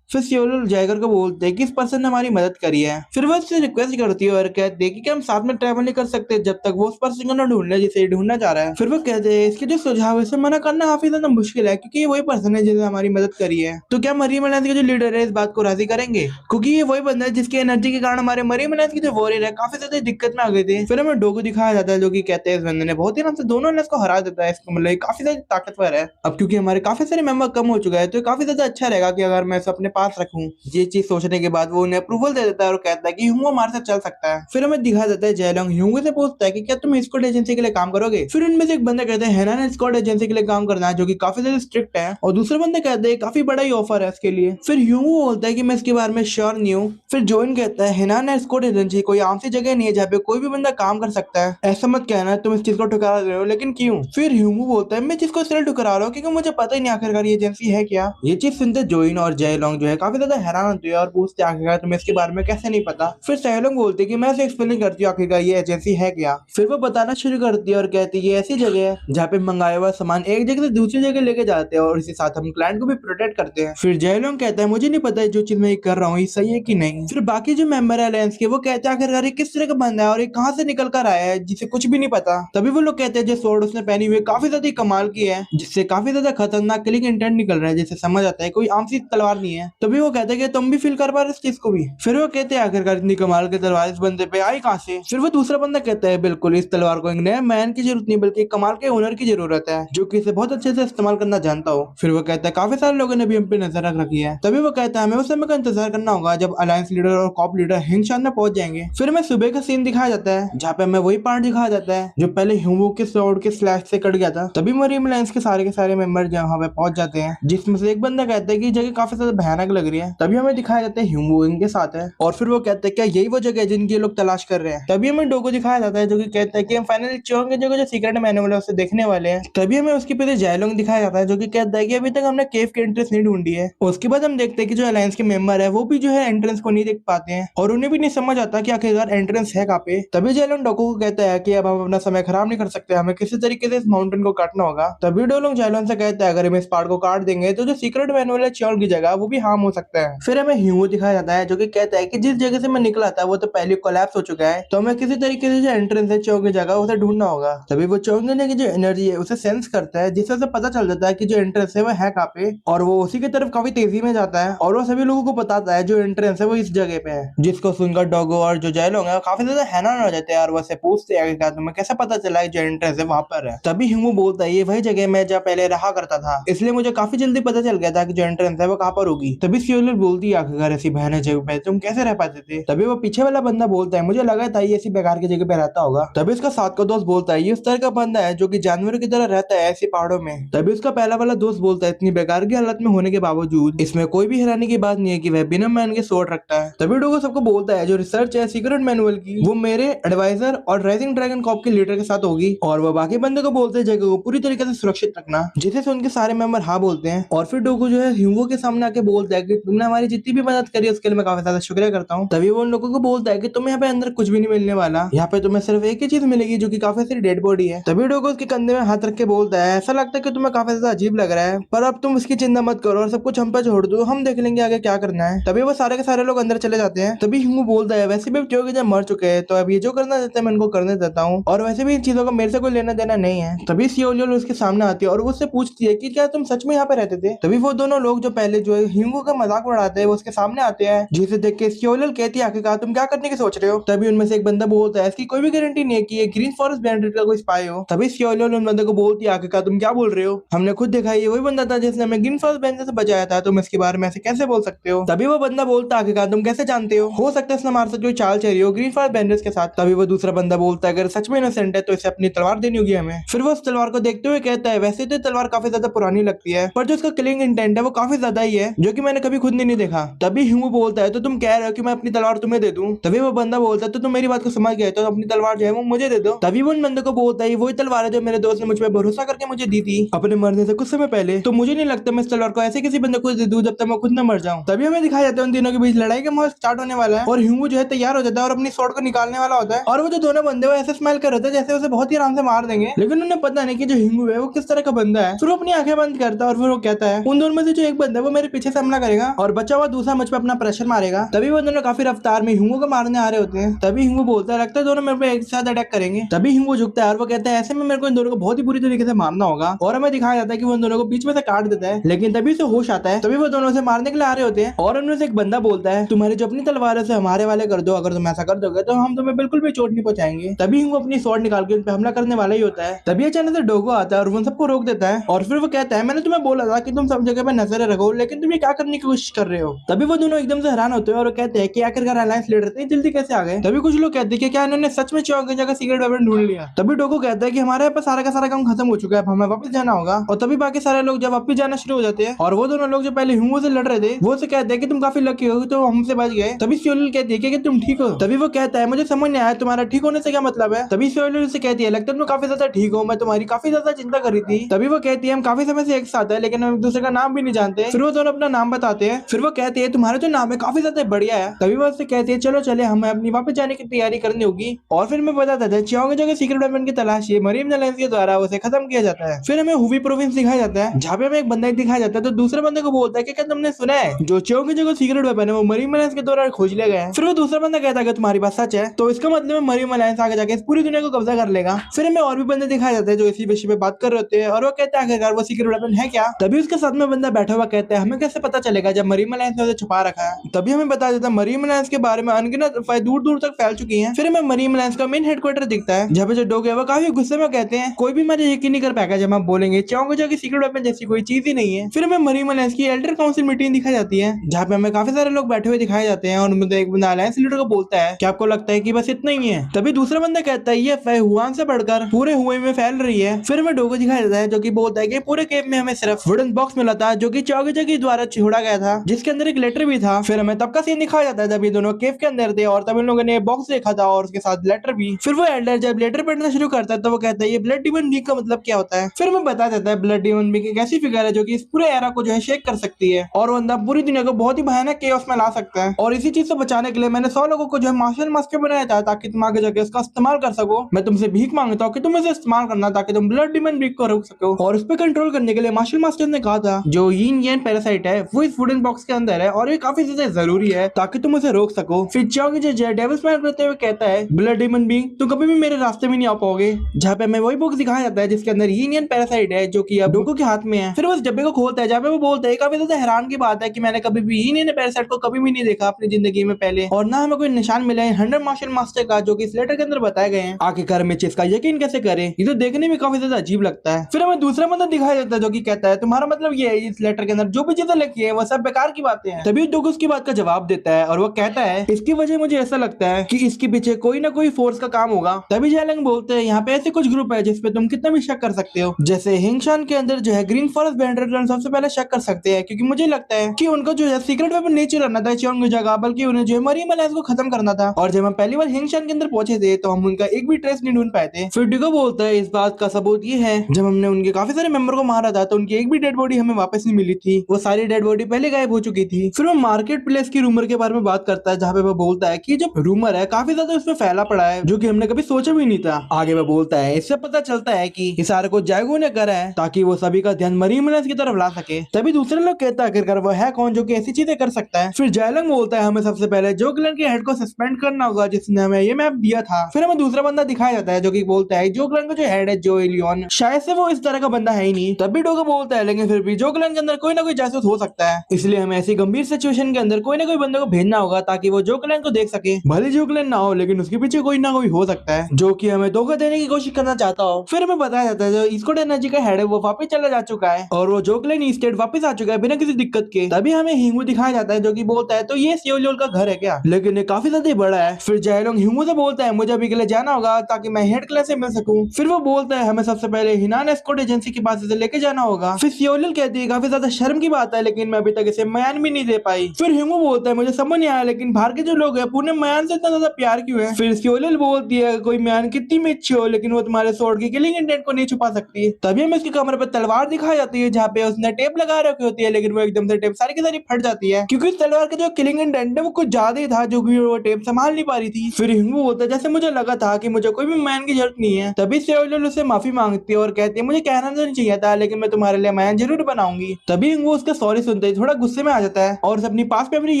फिर सियोल जैगर को बोलते हैं कि इस पर्सन ने हमारी मदद करी है। फिर वो उससे रिक्वेस्ट करती है और कहते हैं कि हम साथ में ट्रैवल नहीं कर सकते जब तक वो उस पर्सन को ना ढूंढ ले जिसे ढूंढना चाह रहा है। फिर वो कहते हैं इसके जो सुझाव है इसे मना करना काफी ज्यादा मुश्किल है क्योंकि ये वही पर्सन है जिसने हमारी मदद करी है, तो क्या मरीम अलायंस के जो लीडर है इस बात को राजी करेंगे, क्योंकि ये वही बंदा है जिसकी एनर्जी के कारण हमारे मरीम अलायंस की जो वॉरियर है काफी ज्यादा दिक्कत में आ गए थे। फिर हमें डोगो दिखाया जाता है जो कि कहते हैं इस बंदे ने बहुत ही आराम से दोनों अलायंस को हरा देता है, इसको मतलब काफी ज्यादा ताकतवर है। अब क्योंकि हमारे काफी सारे मेंबर कम हो चुका है तो काफी ज्यादा अच्छा रहेगा कि अगर मैं इसे अपने पास रखूं। ये चीज सोचने के बाद वो उन्हें अप्रूवल दे देता है और कहता है कि ह्यूंगो हमारे साथ चल सकता है। फिर हमें दिखा देता है जयलोंग ह्यूंगो से पूछता है कि क्या तुम स्क्वाड एजेंसी के लिए काम करोगे। फिर उनमें से एक बंदा कहते हैं हेना ने स्क्वाड एजेंसी के लिए काम करना है जो कि काफी ज्यादा स्ट्रिक्ट है, और दूसरे बंदे कहते हैं काफी बड़ा ही ऑफर है इसके लिए। फिर ह्यूंगो बोलता है कि मैं इसके बारे में श्योर नहीं हूँ। फिर जोइन कहता है हेना ने स्क्वाड एजेंसी कोई आम सी जगह नहीं है जहाँ पे कोई भी बंदा काम कर सकता है, ऐसा मत कहना तुम इस चीज को ठुकरा रहे हो, लेकिन क्यों। फिर ह्यूंगो बोलता है मैं जिसको इसलिए ठुकरा रहा हूँ क्योंकि मुझे पता ही नहीं आखिरकार ये एजेंसी है क्या। ये चीज सुनते जोइन और जयलोंग जो है काफी ज्यादा हैरान होती है और पूछते आखिरकार तुम्हें इसके बारे में कैसे नहीं पता। फिर सहेलोंग बोलते कि मैं एक्सप्लेन करती हूँ आखिरकार ये एजेंसी है क्या। फिर वो बताना शुरू करती है और कहती है ये ऐसी जगह है जहाँ पे मंगाया हुआ सामान एक जगह से दूसरी जगह लेके जाते हैं और इसी साथ हम क्लाइंट को भी प्रोटेक्ट करते हैं। फिर जयलोंग कहता है मुझे नहीं पता जो चीज मैं कर रहा हूँ ये सही है कि नहीं। फिर बाकी जो मेंबर है अलायंस के वो कहते हैं आखिरकार ये किस तरह का बंदा है और ये कहाँ से निकल कर आया है जिसे कुछ भी नहीं पता। तभी वो लोग कहते हैं जो स्वॉर्ड उसने पहनी हुई काफी ज्यादा कमाल की है जिससे काफी ज्यादा खतरनाक किलिंग इंटेंट निकल रहा है, जिससे समझ आता है कोई आम सी तलवार नहीं है। तभी वो कहते हैं कि तुम भी फील कर पा रहे इस चीज को भी। फिर वो कहते हैं आखिरकार इतनी कमाल की तलवार इस बंदे पे आई कहाँ से। फिर वो दूसरा बंदा कहता है बिल्कुल इस तलवार को एक नया मैन की जरूरत नहीं बल्कि एक कमाल के ओनर की जरूरत है जो कि इसे बहुत अच्छे से इस्तेमाल करना जानता हो। फिर वो कहता है काफी सारे लोगों ने भी हम पे नजर रख रखी है। तभी वो कहता है हमें उस समय का इंतजार करना होगा जब अलायंस लीडर और कॉप लीडर हिंगशान में पहुंच जाएंगे। फिर हमें सुबह का सीन दिखाया जाता है जहाँ पे हमें वही पार्ट दिखाया जाता है जो पहले ह्यूमो के स्वॉर्ड के स्लैश से कट गया था। तभी मरीन अलायंस के सारे मेंबर जहाँ पे पहुंच जाते हैं जिसमें से एक बंदा कहता है कि जगह काफी ज्यादा भयानक लग रही है। तभी हमें दिखाया जाता है ह्यूमो इनके साथ है और फिर वो कहते हैं क्या यही वो जगह है जिनकी लोग तलाश कर रहे हैं। तभी हमें डोगो दिखाया जाता है जो कि कहता है कि हम फाइनली चोंग की जगह जो सीक्रेट मैनुअल है उसे देखने वाले हैं। तभी हमें उसके पीछे जैलोंग दिखाया जाता है जो कि कहता है कि अभी तक हमने केव की एंट्रेंस नहीं ढूंढी है। उसके बाद हम देखते हैं कि जो अलायंस के मेंबर है वो भी जो है एंट्रेंस को नहीं देख पाते हैं और उन्हें भी नहीं समझ आता कि आखिरकार एंट्रेंस है कहाँ पे। तभी जैलोंग डोगो को कहता है कि अब हम अपना समय खराब नहीं कर सकते, हमें किसी तरीके से इस माउंटेन को काटना होगा। तभी डोलोंग जैलोंग से कहता है अगर हम इस पहाड़ को काट देंगे तो जो सीक्रेट मैनुअल है चोंग की जगह वो भी हार्म हो सकता है। फिर हमें ह्यूमो दिखाया जाता है जो कि कहता है कि जिस जगह से मैं निकला था वो तो पहले कोलैप्स हो चुका है, तो हमें किसी तरीके से जो एंट्रेंस है चौक की जगह उसे ढूंढना होगा। तभी वो चौक की जो एनर्जी है उसे सेंस करता है जिससे उसे पता चल जाता है कि जो एंट्रेंस है वो है कहाँ पे और वो उसी की तरफ काफी तेजी में जाता है और वो सभी लोगों को बताता है जो एंट्रेंस है वो इस जगह पे है। जिसको सुनकर डोगो और जो जैलोंग है काफी ज्यादा हैरान हो जाते हैं और वो से पूछते हैं कि तुम्हें कैसे पता चला जो एंट्रेंस है वहां पर है। तभी ह्यूमो बोलता है ये वही जगह मैं जहाँ पहले रहा करता था, इसलिए मुझे काफी जल्दी पता चल गया था कि जो एंट्रेंस है वो कहाँ पर होगी। तभी सियोलिन बोलती है आखिरकार ऐसी भयानक जगह पे तुम कैसे रह पाते थे। तभी वो पीछे वाला बंदा बोलता है मुझे लगा था ये ऐसी बेकार की जगह पे रहता होगा। तभी उसका साथ का दोस्त बोलता है ये उस तरह का बंदा है जो कि जानवरों की तरह रहता है ऐसे पहाड़ों में। तभी उसका पहला वाला दोस्त बोलता है इतनी बेकार की हालत में होने के बावजूद इसमें कोई भी हैरानी की बात नहीं है कि वह बिना मैन के सोट रखता है। तभी डोगो सबको बोलता है जो रिसर्च है सीक्रेट मैनुअल की वो मेरे एडवाइजर और राइजिंग ड्रैगन कॉप के लीडर के साथ होगी और वो बाकी बंदे को बोलते हैं जगह को पूरी तरीके से सुरक्षित रखना, जिसे से उनके सारे मेंबर हाँ बोलते हैं। और फिर डोगो जो है ह्यूगो के सामने आके बोलता है कि तुमने हमारी जितनी भी मदद करी उसके लिए मैं काफी ज्यादा शुक्रिया करता हूँ। तभी वो उन लोगों को बोलता है कि तुम्हें यहाँ पे अंदर कुछ भी नहीं मिलने वाला, यहाँ पे तुम्हें सिर्फ एक ही चीज मिलेगी जो कि काफी सारी डेड बॉडी है। तभी डोगो उसके कंधे में हाथ रख के बोलता है ऐसा लगता है कि तुम्हें काफी ज्यादा अजीब लग रहा है पर अब तुम उसकी चिंता मत करो और सब कुछ हम पे छोड़ दो, हम देख लेंगे आगे क्या करना है। तभी वो सारे के सारे लोग अंदर चले जाते हैं। तभी ह्यूगो बोलता है वैसे भी जो जब मर चुके हैं तो अब ये जो करना चाहते हैं मैं इनको करने देता हूँ और वैसे भी इन चीजों का मेरे से कोई लेना देना नहीं है। तभी सियोलियल उसके सामने आती है और वो उससे पूछती है कि क्या तुम सच में यहाँ पे रहते थे। तभी वो दोनों लोग जो पहले जो है ह्यूगो का मजाक उड़ाते हैं वो उसके सामने आते हैं जिसे देख के सियोलियल कहती है आखिरकार तुम क्या करने की सोच रहे हो। तभी उनमें से एक बंदा बोलता है इसकी कोई भी गारंटी नहीं है कि ये ग्रीन फॉरेस्ट बैंडिट का कोई स्पाई हो। तभी सियोलियल उन बंदे को बोलती है आखिरकार तुम क्या बोल रहे हो, हमने खुद देखा ये वही बंदा था जिसने हमें ग्रीन फॉरेस्ट बैंडिट से बचाया था, तुम इसके बारे में ऐसे कैसे बोल सकते हो। तभी वो बंदा बोलता है आखिरकार तुम कैसे जानते हो सकता है इसने हमारे साथ कोई चाल चली हो ग्रीन फॉरेस्ट बैंडिट्स के साथ। तभी वो दूसरा बंदा बोलता है अगर सच में इनोसेंट है तो इसे अपनी तलवार देनी होगी हमें। फिर वो उस तलवार को देखते हुए कहता है वैसे तो तलवार काफी ज्यादा पुरानी लगती है पर जो उसका किलिंग इंटेंट है वो काफी ज्यादा ही है जो कि मैंने कभी खुद नहीं देखा। तभी ह्यूगो बोलता है तो तुम कह रहे हो कि मैं अपनी तलवार तुम्हें दे दूं। तभी वो बंदा बोलता है तो तुम मेरी बात को समझ गए तो अपनी तलवार जो है वो मुझे दे दो। तभी वो उन बंदे को बोलता है वही तलवार है जो मेरे दोस्त ने मुझ पर भरोसा करके मुझे दी थी अपने मरने से कुछ समय पहले, तो मुझे नहीं लगता मैं इस तलवार को ऐसे किसी बंदे को दे दूं जब तक मैं खुद न मर जाऊं। तभी हमें दिखाया जाता है उन तीनों के बीच लड़ाई का माहौल स्टार्ट होने वाला है और ह्यूगो जो है तैयार हो जाता है और अपनी स्वॉर्ड को निकालने वाला होता है और वो जो दोनों बंदे वो ऐसे स्माइल कर रहे थे जैसे उसे बहुत ही आराम से मार देंगे, लेकिन उन्हें पता नहीं कि जो ह्यूगो है वो किस तरह का बंदा है। फिर वो अपनी आंखें बंद करता है और फिर वो कहता है उन दोनों में से जो एक बंदा है वो मेरे पीछे से हमला करेगा और बचा हुआ दूसरा मुझ पर अपना प्रेशर मारेगा। तभी वो दोनों काफी रफ्तार में ह्यूगो को मारने आ रहे होते हैं। तभी ह्यूगो बोलता है लगता है दोनों मेरे पे एक साथ अटैक करेंगे। तभी ह्यूगो झुकता है और वो कहता है ऐसे में मेरे को इन दोनों को बहुत ही बुरी तरीके से मारना होगा और हमें दिखाया जाता है कि वो इन दोनों को बीच में से काट देता है, लेकिन तभी से होश आता है। तभी वो दोनों से मारने के लिए आ रहे होते हैं और उनमें से एक बंदा बोलता है तुम्हारी जो अपनी तलवार है उसे हमारे वाले कर दो, अगर तुम ऐसा कर दोगे तो हम तुम्हें बिल्कुल भी चोट नहीं पहुंचाएंगे। तभी ह्यूगो अपनी स्वॉर्ड निकाल के उन पे हमला करने वाला ही होता है। तभी अचानक से डोगो आता है और उन सबको रोक देता है और फिर वो कहता है मैंने तुम्हें बोला था कि तुम सब जगह पे नजर रखो लेकिन तुम ये क्या करने की कोशिश कर रहे हो। तभी वो दोनों एकदम से हैरान होते हैं और वो कहते हैं कि आखिरकार अलायंस लीडर इतनी जल्दी कैसे आ गए। तभी कुछ लोग कहते हैं कि क्या इन्होंने सच में चौक की जगह सीक्रेट वेपन ढूंढ लिया। तभी डोगो कहता है कि हमारे यहाँ पर सारा का सारा काम खत्म हो चुका है, हमें वापस जाना होगा। और तभी बाकी सारे लोग जब वापस जाना शुरू हो जाते हैं और वो दोनों लोग जो पहले ह्यूगो से लड़ रहे थे वो से कहते हैं कि तुम काफी लकी हो तो हमसे बच गए। तभी सियोलियल कहती है कि तुम ठीक हो। तभी वो कहता है मुझे समझ नहीं आया तुम्हारा ठीक होने से क्या मतलब है। तभी सियोलियल से कहती है लगता है तुम काफी ज्यादा ठीक हो, मैं तुम्हारी काफी ज्यादा चिंता कर रही थी। तभी वो कहती है हम काफी समय से एक साथ है लेकिन हम एक दूसरे का नाम भी नहीं जानते। फिर वो दोनों अपना नाम बताते हैं। फिर वो कहती है तुम्हारा जो नाम है काफी ज्यादा बढ़िया है। तभी वो उससे कहती है चलो चले हमें अपनी वापस जाने की तैयारी करनी होगी। और फिर मैं बताता था चौंग जगह सीक्रेट वेपन की तलाश मरीम अलायंस के द्वारा उसे खत्म किया जाता है। फिर हमें हुबी प्रोविंस दिखाया जाता है जहाँ पे हमें एक बंदा दिखाया जाता है तो दूसरे बंदे को बोलता है कि क्या तुमने सुना है जो चौंग की जगह सीक्रेट वेपन है वो मरीम अलायंस के द्वारा खोज लिया गया है। फिर वो दूसरा बंदा कहता है कि तुम्हारी बात सच है तो इसका मतलब मरीम अलायंस आगे जाके इस पूरी दुनिया को कब्जा कर लेगा। फिर हमें और भी बंदे दिखाए जाते हैं जो इसी विषय पे बात कर रहे होते हैं और वो कहते हैं आखिरकार वो सीक्रेट वेपन है क्या। तभी उसके साथ में बंदा बैठा हुआ कहता है हमें कैसे पता चलेगा जब मरीम अलायंस ने उसे छुपा रखा है। तभी हमें बता देता है मरीम अलायंस के बारे में अनगिनत अफवाहें दूर दूर तक फैल चुकी हैं। फिर हमें मरीम अलायंस का मेन हेडक्वार्टर दिखता है जहाँ पे जो डोग है वो काफी गुस्से में कहते हैं कोई भी हमारे यकीन नहीं कर पाएगा जब हम बोलेंगे चाओंगा की सीक्रेट वेपन जैसी कोई चीज ही नहीं है। फिर हमें मरीम अलायंस की एल्डर काउंसिल मीटिंग दिखाई जाती है जहाँ पे हमें काफी सारे लोग बैठे हुए दिखाए जाते हैं और उनमें एक बंदा अलायंस लीडर को बोलता है कि आपको लगता है कि बस इतना ही है। तभी दूसरा बंदा कहता है ये अफवाह हुआन से बढ़कर पूरे हुए में फैल रही है। फिर हमें डोगो दिखाई देता है जो कि बोलता है कि पूरे केव में हमें सिर्फ वुडन बॉक्स मिला था जो कि चाओगे के द्वारा छोड़ा गया था जिसके अंदर एक लेटर भी था। फिर हमें तब का सीन दिखाया जाता है जब ये दोनों केव के अंदर थे और तब इन लोगों ने बॉक्स देखा था और उसके साथ लेटर भी। फिर वो एल्डर जब लेटर पढ़ना शुरू करता है तो वो कहता है ये ब्लड डीमन बीक का मतलब क्या होता है। फिर हमें बता देता है ब्लड डीमन बीक एक ऐसी फिगर है जो कि इस पूरे एरा को जो है शेक कर सकती है और वो अंदर पूरी दुनिया को बहुत ही भयानक केओस में ला सकता है। और इसी चीज से बचाने के लिए मैंने 100 लोगों को जो है मार्शल मास्टर बनाया था ताकि तुम आगे जाके इसका इस्तेमाल कर सको। मैं तुमसे भीख मांगता हूँ कि तुम इसे इस्तेमाल करना ताकि तुम ब्लड डीमन बीक को रोक सको। और उस पर कंट्रोल करने के लिए मार्शल मास्टर ने कहा था जो यीन येन पैरासाइट है वो इस वुडन बॉक्स के अंदर है और ये काफी ज्यादा जरूरी है ताकि तुम उसे रोक सको। फिर चाओगे जो डेविल स्माइल करते हुए कहता है ब्लड डीमन बीक तुम कभी भी मेरे रास्ते में नहीं आ पाओगे। जहाँ पे हमें वही बॉक्स दिखाया जाता है जिसके अंदर यीन येन पैरासाइट है जो कि अब डोगो के हाथ में है। फिर वो उस डब्बे को खोलता है जहाँ पे वो बोलता है काफी ज्यादा हैरान की बात है कि मैंने कभी भी यीन येन पैरासाइट को कभी भी नहीं देखा अपनी जिंदगी में पहले और ना हमें कोई निशान मिला है 100 मार्शल मास्टर का जो कि इस लेटर के अंदर बताए गए हैं। आखिरकार में इसका यकीन कैसे करें, ये तो देखने में काफी ज्यादा अजीब लगता है। फिर हमें दूसरा बंदा दिखाया जाता है जो कि कहता है तुम्हारा मतलब ये है इस लेटर के अंदर जो भी चीजें लिखी है वो सब बेकार की बातें हैं। तभी डोगो उसकी बात का जवाब देता है और वो कहता है इसकी वजह मुझे ऐसा लगता है कि इसके पीछे कोई ना कोई फोर्स का काम होगा। तभी जैलंग बोलते हैं यहाँ पे ऐसे कुछ ग्रुप है जिसपे तुम कितना भी शक कर सकते हो। जैसे हिंगशान के अंदर जो है ग्रीन फॉरेस्ट बैंडर सबसे पहले शक कर सकते हैं क्योंकि मुझे लगता है कि उनको जो है सीक्रेट वेपन नहीं चलाना था चियोंग की जगह बल्कि उन्हें जो है मरीम अलायंस को खत्म करना था। और जब हम पहली बार हिंगशान के अंदर पहुंचे थे तो हम उनका एक भी ट्रेस नहीं ढूंढ पाए थे। फिर डिगो बोलता है इस बात का सबूत ये है जब हमने उनके काफी सारे मेंबर को मारा था तो उनकी एक भी डेड बॉडी हमें वापस नहीं मिली थी, वो सारी डेड बॉडी पहले गायब हो चुकी थी। फिर वो मार्केट प्लेस की रूमर के बारे में बात करता है जहाँ पे वो बोलता है कि जो रूमर है काफी ज्यादा उसमें फैला पड़ा है जो कि हमने कभी सोचा भी नहीं था। आगे वो बोलता है इससे पता चलता है कि इस सारे को जायगो ने करा है ताकि वो सभी का ध्यान मरीम अलायंस की तरफ ला सके। तभी दूसरे लोग कहता है आखिरकार वो है कौन जो कि ऐसी चीजें कर सकता है। फिर जैलंग बोलता है हमें सबसे पहले जो क्लैन के हेड को सस्पेंड करना होगा जिसने हमें ये मैप दिया था। फिर हमें दूसरा बंदा दिखाया जाता है जो कि बोलता है जो क्लैन का जो हेड है जो एलियन शायद से वो इस तरह का बंदा है ही नहीं। तभी डोगो बोलता है लेकिन फिर भी जो क्लैन के अंदर कोई ना कोई जासूस हो सकता है इसलिए हमें ऐसी गंभीर सिचुएशन के अंदर कोई ना कोई बंदे को भेजना होगा ताकि वो जो क्लैन को देख सके। भले जो क्लैन ना हो लेकिन उसके पीछे कोई ना कोई हो सकता है जो कि हमें धोखा देने की कोशिश करना चाहता हो। फिर हमें बताया जाता है जो ईस्टकोस्ट एनर्जी का हेड है वो वापस चला जा चुका है और वो जो क्लैन ईस्टेट वापस आ चुका है बिना किसी दिक्कत के। तभी हमें हिंगू दिखाया जाता है जो कि बोलता है तो ये सियोलियोल का घर है क्या, लेकिन ये काफी ज्यादा बड़ा है। फिर जैलोंग हिंगू से बोलता है मुझे अभी के लिए जाना होगा ताकि मैं हेड क्लास से मिल सकूं। फिर वो बोलता है हमें सबसे पहले हिनान एस्कॉर्ट एजेंसी के पास इसे लेके जाना होगा। फिर सियोलियल कहती है काफी ज्यादा शर्म की बात है लेकिन मैं अभी तक इसे मयान भी नहीं दे पाई। फिर हिंगू बोलता है मुझे समझ नहीं आया लेकिन बाहर के जो लोग हैं पूरे मयान से इतना ज्यादा प्यार क्यों है। फिर सियोलियल बोलती है कोई मयान कितनी भी अच्छी हो लेकिन वो तुम्हारे स्वॉर्ड की किलिंग इंटेंट को नहीं छुपा सकती। तभी हमें उसके कमरे पर तलवार दिखाई जाती है जहाँ पे उसने टेप लगा रखी होती है लेकिन वो एकदम से टेप सारी की सारी फट जाती है क्योंकि तलवार का जो किलिंग इंटेंट है वो कुछ ज्यादा ही था जो कि वो टेप संभाल नहीं पा रही थी। फिर हिंगू बोलता है जैसे मुझे लगा था कि मुझे कोई भी मैन की जरूरत नहीं है। तभी सियोलियल उससे माफी मांगती है और कहती है मुझे कहना तो नहीं चाहिए था लेकिन मैं तुम्हारे लिए मैन जरूर बनाऊंगी। तभी हिंगू उसका सॉरी सुनते ही थोड़ा गुस्से में आ जाता है और अपनी पास मेमोरी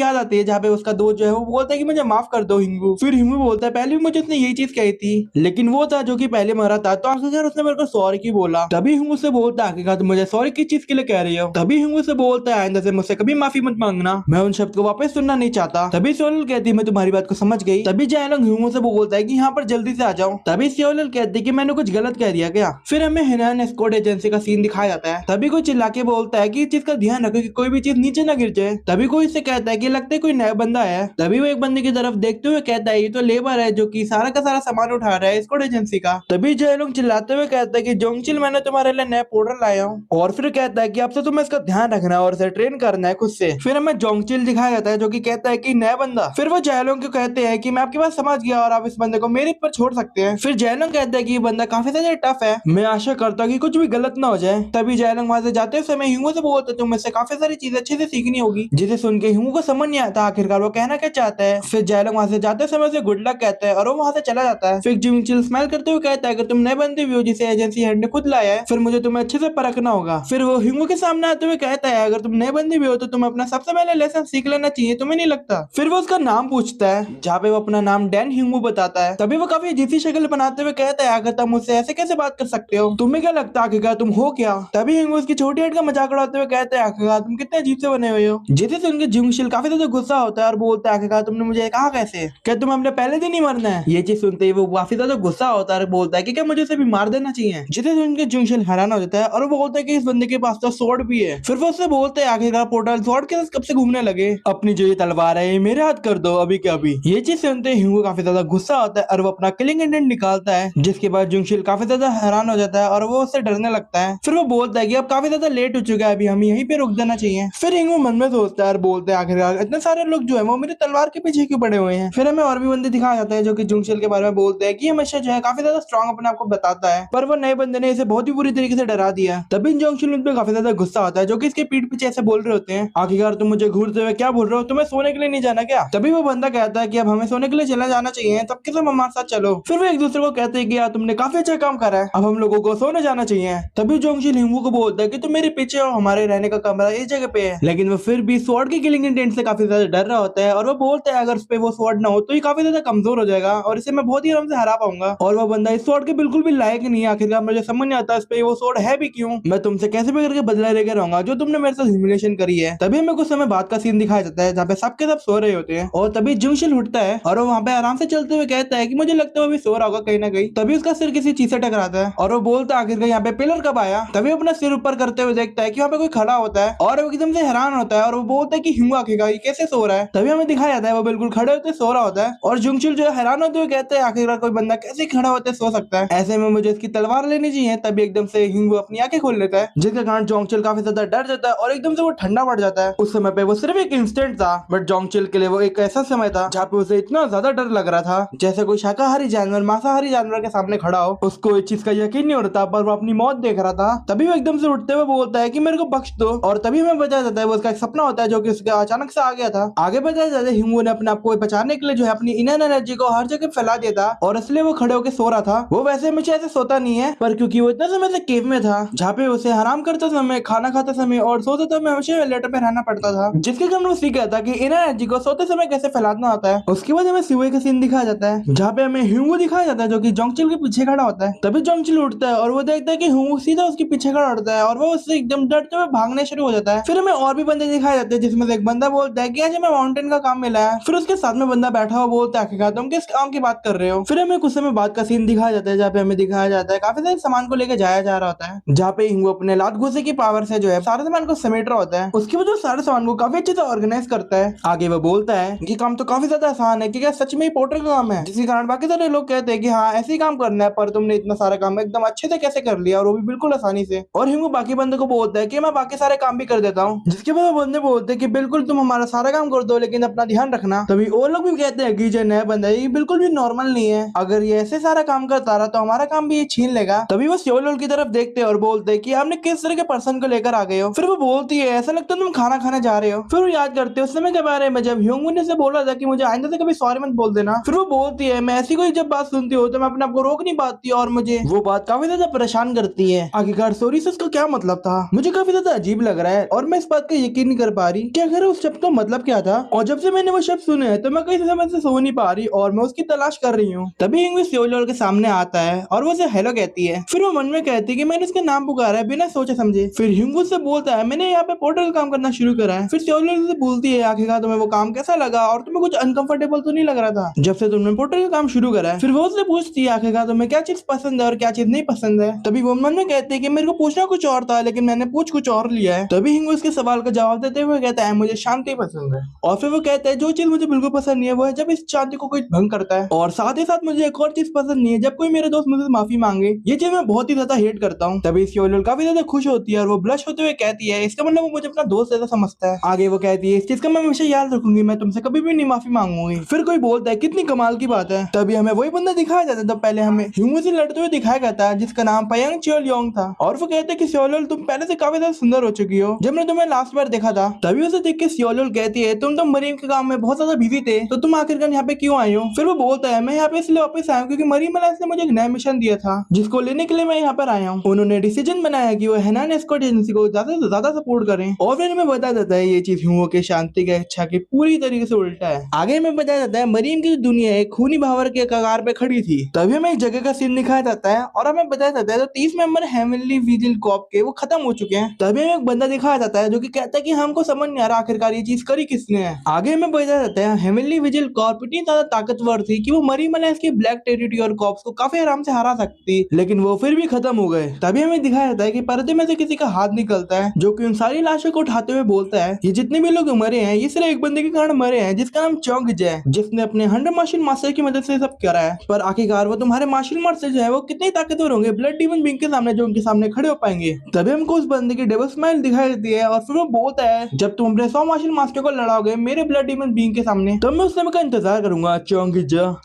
याद आती है जहाँ पे उसका दोस्त जो है वो बोलता है कि मुझे माफ कर दो हिंगू। फिर हिंगू बोलता है पहले भी मुझे उसने यही चीज कही थी लेकिन वो था जो कि पहले मरा था तो आखिरकार उसने मेरे को सॉरी की बोला। तभी हिंगू से बोलता है आखिरकार तुम मुझे सॉरी किस चीज के लिए कह रही हो। तभी हिंगू से बोलता है आइंदा से मुझसे कभी माफी मत मांगना, मैं उन शब्द को वापस सुनना नहीं चाहता। तभी सियोलियल कहती है मैं तुम्हारी बात को समझ गई। तभी जैलोंग हिंगू से बोलता है कि यहाँ पर जल्दी से आ जाओ। तभी सियोलियल कहती है कि मैंने कुछ गलत कह दिया क्या। फिर हमें हिनान एस्कॉर्ट एजेंसी का सीन दिखाया जाता है। तभी कोई चिल्ला के बोलता है कि इस चीज का ध्यान रखो कि कोई भी चीज नीचे ना गिर जाए। तभी कोई इससे कहता है कि लगता है कोई नया बंदा है। तभी वो एक बंदे की तरफ देखते हुए कहता है ये तो लेबर है जो कि सारा का सारा सामान उठा रहा है एस्कॉर्ट एजेंसी का। तभी जैलोंग चिल्लाते हुए कहता है कि जोंगचिल मैंने तुम्हारे लिए नया पाउडर लाया हूँ और फिर कहता है कि अब से तुम्हें इसका ध्यान रखना है और इसे ट्रेन करना है खुद से। फिर हमें जोंगचिल दिखाया जाता है जो कि कहता है कि नया बंदा। फिर वो जैलोंग को कहते हैं कि मैं आपकी बात समझ गया और आप इस बंदे को मेरे पर छोड़ सकते हैं। फिर जैलोंग कहता है कि ये बंदा काफी ज्यादा टफ है, मैं आशा करता हूँ कि कुछ भी गलत ना हो जाए। तभी जैलोंग वहां से जाते समय हिंगू से बोलते तुम इससे काफी सारी चीजें अच्छे से सीखनी होगी, जिसे सुन के हिंगू को समझ नहीं आता आखिरकार वो कहना क्या चाहता है। फिर जैलोंग वहां से जाते समय उसे गुड लक कहता है और वो वहां से चला जाता है। फिर जोंगचिल स्माइल करते हुए कहता है अगर तुम नए बंदे भी हो जिसे एजेंसी हेड ने खुद लाया है फिर मुझे तुम्हें अच्छे से परखना होगा। फिर वो हिंगू के सामने आते हुए कहता है अगर तुम नए बंदे भी हो तो तुम अपना सबसे पहले लेसन सीख लेना चाहिए, तुम्हें नहीं लगता। फिर वो उसका नाम पूछता है जहाँ पे वो अपना नाम डैन हिंगू बताता है। तभी वो काफी अजीब सी शक्ल बनाते हुए कहता है आखिर तुम मुझसे ऐसे कैसे बात कर सकते हो, तुम्हें क्या लगता है आखिरकार तुम हो क्या। तभी हिंगू उसकी छोटी हेड का मजाक उड़ाते हुए कहते हैं आखिरकार तुम कितने इतने अजीब से बने हुए हो। जिसे सुन के जुंगशिल काफी ज्यादा गुस्सा होता है और बोलता है आखिरकार तुमने मुझे कहा कैसे, क्या तुम्हें अपने पहले दिन ही मरना है। ये चीज सुनते ही वो काफी ज्यादा गुस्सा होता है और बोलता है कि क्या मुझे उसे भी मार देना चाहिए। जिसे सुन के जुंगशिल हैरान हो जाता है और वो बोलता है कि इस बंदे के पास तो स्वॉर्ड भी है। फिर वो उससे बोलते हैं आखिरकार पोर्टल स्वॉर्ड के साथ कब से घूमने लगे, अपनी जो ये तलवार है ये मेरे हाथ कर दो अभी के अभी। ये चीज सुनते ही ह्यूगो काफी ज्यादा गुस्सा होता है और वो अपना किलिंग इंडेंट निकालता है, जिसके बाद जुंगशिल काफी ज्यादा हैरान हो जाता है और वो उससे डरने लगता है। फिर वो बोलता है कि अब काफी ज्यादा लेट हो चुका है, अभी हमें यहीं पे रुक जाना चाहिए। फिर हिंगो मन में सोचता है और बोलते हैं आखिरकार इतने सारे लोग जो है वो मेरी तलवार के पीछे क्यों पड़े हुए हैं। फिर हमें और भी बंदे दिखाए जाते हैं जो कि जुंगशिल के बारे में बोलते हैं कि हमेशा जो है काफी ज्यादा स्ट्रॉन्ग अपने आप को बताता है, पर वो नए बंदे ने इसे बहुत ही बुरी तरीके से डरा दिया। तभी जुंगशिल उन पे काफी ज्यादा गुस्सा आता है, जो कि इसके पीठ पीछे ऐसे बोल रहे होते हैं आखिरकार तुम मुझे घूरते हुए क्या बोल रहे हो, तुम्हें सोने के लिए नहीं जाना क्या। तभी वो बंदा कहता है कि अब हमें सोने के लिए चला जाना चाहिए, तब के सब हमारे साथ चलो। फिर वो एक दूसरे को कहते हैं कि यार तुमने काफी अच्छा काम करा है, अब हम लोगों को सोने जाना चाहिए। तभी जुंगशिल हिंगू को बोलता है कि तुम मेरे पीछे हो, हमारे रहने का कमरा इस जगह पे है। लेकिन वो फिर भी स्वॉर्ड की किलिंग इंटेंट से काफी ज्यादा डर रहा होता है और वो बोलता है अगर उस पे वो स्वॉर्ड ना हो तो ये काफी ज्यादा कमजोर हो जाएगा और इसे मैं बहुत ही आराम से हरा पाऊंगा। और वो बंदा इस स्वॉर्ड के बिल्कुल भी लायक नहीं है, आखिरकार मुझे समझ नहीं आता इस पे वो स्वॉर्ड है भी क्यों, मैं तुमसे कैसे भी करके बदला लेकर रहूंगा जो तुमने मेरे साथ ह्यूमिलेशन करी है। तभी हमें कुछ समय बाद का सीन दिखाया जाता है जहाँ पे सबके सब सो रहे होते हैं और तभी जुंगशिल उठता है और वो वहाँ पे आराम से चलते हुए कहता है कि मुझे लगता है वो भी सो रहा होगा कहीं ना कहीं। तभी उसका सिर किसी चीज से टकराता है और वो बोलता है आखिरकार यहाँ पे पिलर कब आया। तभी अपना सिर ऊपर करते हुए देखता है कि वहाँ पे कोई खड़ा होता है और वो एकदम से हैरान होता है और वो बोलता है कि हिंगू आखिरकार ये कैसे सो रहा है। तभी हमें दिखाया जाता है वो बिल्कुल खड़े होते सो रहा होता है और जुंगशिल जो हैरान होते हुए कहते हैं आखिरकार कोई बंदा कैसे खड़ा होते सो सकता है, ऐसे में मुझे इसकी तलवार लेनी चाहिए। तभी एकदम से हिंगू अपनी आंखें खोल लेता है, जिसके कारण जोंगशिल काफी ज्यादा डर जाता है और एकदम से वो ठंडा पड़ जाता है। उस समय पे वो सिर्फ एक इंस्टेंट था, बट जोंगशिल के लिए वो एक ऐसा समय था जहाँ पे उसे इतना ज्यादा डर लग रहा था जैसे कोई शाकाहारी जानवर मांसाहारी जानवर के सामने खड़ा हो। उसको इस चीज का यकीन नहीं होता पर वो अपनी मौत देख रहा था। तभी वो एकदम से उठते हुए बोलता है कि मेरे को बख्श दो और तभी हमें बताया जाता है वो उसका एक सपना होता है जो कि उसके अचानक से आ गया था। आगे बताया जाता है हिंगू ने अपने आप को बचाने के लिए जो है अपनी इनर एनर्जी को हर जगह फैला दिया था और इसलिए वो खड़े होकर सो रहा था। वो वैसे हमेशा ऐसे सोता नहीं है, पर क्योंकि वो इतना समय से केव में था जहाँ पे उसे आराम करते समय, खाना खाते समय और सोते समय हमेशा लेटर पे रहना पड़ता था, जिसके कारण वो सीख गया था कि इनर एनर्जी को सोते समय कैसे फैलाना होता है। उसके बाद हमें सिवे का सीन दिखाया जाता है जहाँ पे हमें हिंगू दिखाया जाता है जो कि जोंगशिल के पीछे खड़ा होता है। तभी जोंगशिल उठता है और वो देखता है कि हिंगू सीधा उसके पीछे खड़ा होता है और वो उससे एकदम डरते हुए भागने शुरू हो जाता है। फिर हमें और भी बंदे दिखाए जाते हैं जिसमें से एक बंदा बोलता है कि आज हमें माउंटेन का काम मिला है। फिर उसके साथ में बंदा बैठा हुआ बोलता है आखिरकार तुम किस काम की बात कर रहे हो। फिर हमें कुछ समय बाद का सीन दिखाया जाता है जहाँ पे हमें दिखाया जाता है काफी सारे सामान को लेकर जाया जा रहा होता है, जहाँ पे हिंगू अपने लात घुसे की पावर से जो है सारे सामान को समेट रहा होता है। उसके बाद वो सारे सामान को काफी अच्छे से ऑर्गेनाइज करता है। आगे वो बोलता है कि काम तो काफी ज्यादा आसान है कि क्या सच में ही पोर्टल का काम है, जिसके कारण बाकी सारे लोग कहते हैं कि हाँ ऐसे ही काम करना है, पर तुमने इतना सारा काम एकदम अच्छे से कैसे कर लिया और वो भी बिल्कुल आसानी से। और हिंगू बाकी बंदे को बोलता है कि मैं बाकी सारे काम भी कर देता हूँ, जिसके बाद वो बंदे बोलते हैं कि बिल्कुल तुम हमारा सारा काम कर दो लेकिन अपना ध्यान रखना। तभी और लोग भी कहते हैं कि जो नया बंदा है ये बिल्कुल भी नॉर्मल नहीं है, अगर ये ऐसे सारा काम करता रहा तो हमारा काम भी ये छीन लेगा। तभी वो सियोल की तरफ देखते हैं और बोलते हैं कि आपने किस तरह के पर्सन को लेकर आ गए हो। फिर वो बोलती है ऐसा लगता है तुम खाना खाने जा रहे हो। फिर वो याद करते हैं उस समय के बारे में जब ह्यूंगू ने से बोला था कि मुझे आइंदा से कभी सॉरी मत बोल देना। फिर वो बोलती है मैं ऐसी कोई जब बात सुनती हूँ तो मैं अपने आप को रोक नहीं पाती और मुझे वो बात काफी ज्यादा परेशान करती है। आखिरकार सॉरी से उसका क्या मतलब था, मुझे काफी ज्यादा अजीब लग रहा है और मैं इस बात का यकीन नहीं कर पा रही कि आखिर उस शब्द का मतलब क्या था। और जब से मैंने वो शब्द सुने हैं तो मैं कई समय से सो नहीं पा रही और मैं उसकी तलाश कर रही हूँ। तभी हिंगू सियोल के सामने आता है और वो उसे हेलो कहती है। फिर वो मन में कहती है कि मैंने उसका नाम पुकारा है बिना सोचे समझे। फिर हिंगू से बोलता है मैंने यहाँ पे पोर्टल का काम करना शुरू करा है। फिर सियोल से बोलती है आखिरकार तुम्हें वो काम कैसा लगा और तुम्हें कुछ अनकंफर्टेबल तो नहीं लग रहा था जब से तुमने पोर्टल का काम शुरू करा है। फिर वो उससे पूछती है आखिरकार तुम्हें क्या चीज पसंद है और क्या चीज नहीं पसंद है। तभी वो मन में कहते हैं कि मेरे को पूछना कुछ और था लेकिन मैंने पूछ कुछ और लिया है। तभी हिंगू उसके सवाल का जवाब देते हुए कहता है मुझे शांति पसंद है। और फिर वो कहता है जो चीज मुझे बिल्कुल पसंद नहीं है वो है जब इस शांति को कोई भंग करता है, और साथ ही साथ मुझे एक और चीज पसंद नहीं है जब कोई मेरे दोस्त मुझसे माफी मांगे, ये चीज मैं बहुत ही ज्यादा हेट करता हूँ। तभी सियोल काफी ज्यादा खुश होती है और वो ब्लश होते हुए कहती है इसका मतलब वो मुझे अपना दोस्त जैसा समझता है। आगे वो कहती है इस चीज का मैं हमेशा याद रखूंगी, मैं तुमसे कभी भी नहीं माफी मांगूंगी। फिर कोई बोलता है कितनी कमाल की बात है। तभी हमें वही बंदा दिखाया जाता है तो पहले हमें ह्यूंगू से लड़ते हुए दिखाया जाता है जिसका नाम पयंग चियोल था। और वो कहते हैं कि सियोल तुम पहले से काफी ज्यादा सुंदर हो चुकी हो जब मैंने तुम्हें लास्ट बार देखा था। तभी उसे देख के सियोल कहती है तुम तो मरीम के काम में बहुत ज्यादा बिजी थे तो तुम आखिरकार यहाँ पे क्यों आई हो। फिर वो बोलता है मैं यहाँ पे इसलिए वापस आया हूँ क्योंकि मरीम अलायंस ने मुझे एक नया मिशन दिया था जिसको लेने के लिए मैं यहाँ पर आया हूँ। उन्होंने डिसीजन बनाया कि वो हेनान एस्कॉर्ट एजेंसी को ज्यादा से ज्यादा सपोर्ट करें। और फिर हमें बता देता है ये चीज ह्यूंगू के शांति की इच्छा के पूरी तरीके से उल्टा है। आगे हमें बताया जाता है मरीम की दुनिया एक खूनी भावर के कगार पे खड़ी थी। तभी हमें एक जगह का सीन दिखाया जाता है और हमें बताया जाता है तो 30 मेंबर हेवनली विजिल कॉप के वो खत्म हो चुके हैं। तभी हमें एक बंदा दिखाया जाता जाता है, जो कि कहता है कि हमको समझ नहीं आ रहा आखिरकार ये चीज करी किसने है। आगे हमें बताया जाता है हेवनली विजिल कॉर्प इतनी ज्यादा ताकतवर थी कि वो मरी मलाइस के ब्लैक टेरिटरी और कॉप्स को काफी आराम से हरा सकती, लेकिन वो फिर भी खत्म हो गए। तभी हमें दिखाया जाता है कि पर्दे में से किसी का हाथ निकलता है, जो कि उन सारी लाशों को उठाते हुए बोलता है ये जितने भी लोग मरे हैं ये सिर्फ एक बंदे के कारण मरे हैं, जिसका नाम चोंग है, जिसने अपने 100 मार्शल मास्टर की मदद से सब करा है। पर आखिरकार वो तुम्हारे मार्शल मास्टर जो है वो कितने ताकतवर होंगे ब्लड डीमन बिंग के सामने, जो उनके सामने खड़े हो पाएंगे। तभी हमको उस बंदे की डेविल स्माइल दिखाई देती है और फिर वो बोलता है जब तुम अपने 100 मार्शल मास्टर को लड़ाओगे मेरे ब्लड डीमन बीइंग के सामने तो मैं उस समय का इंतजार करूंगा चोंग।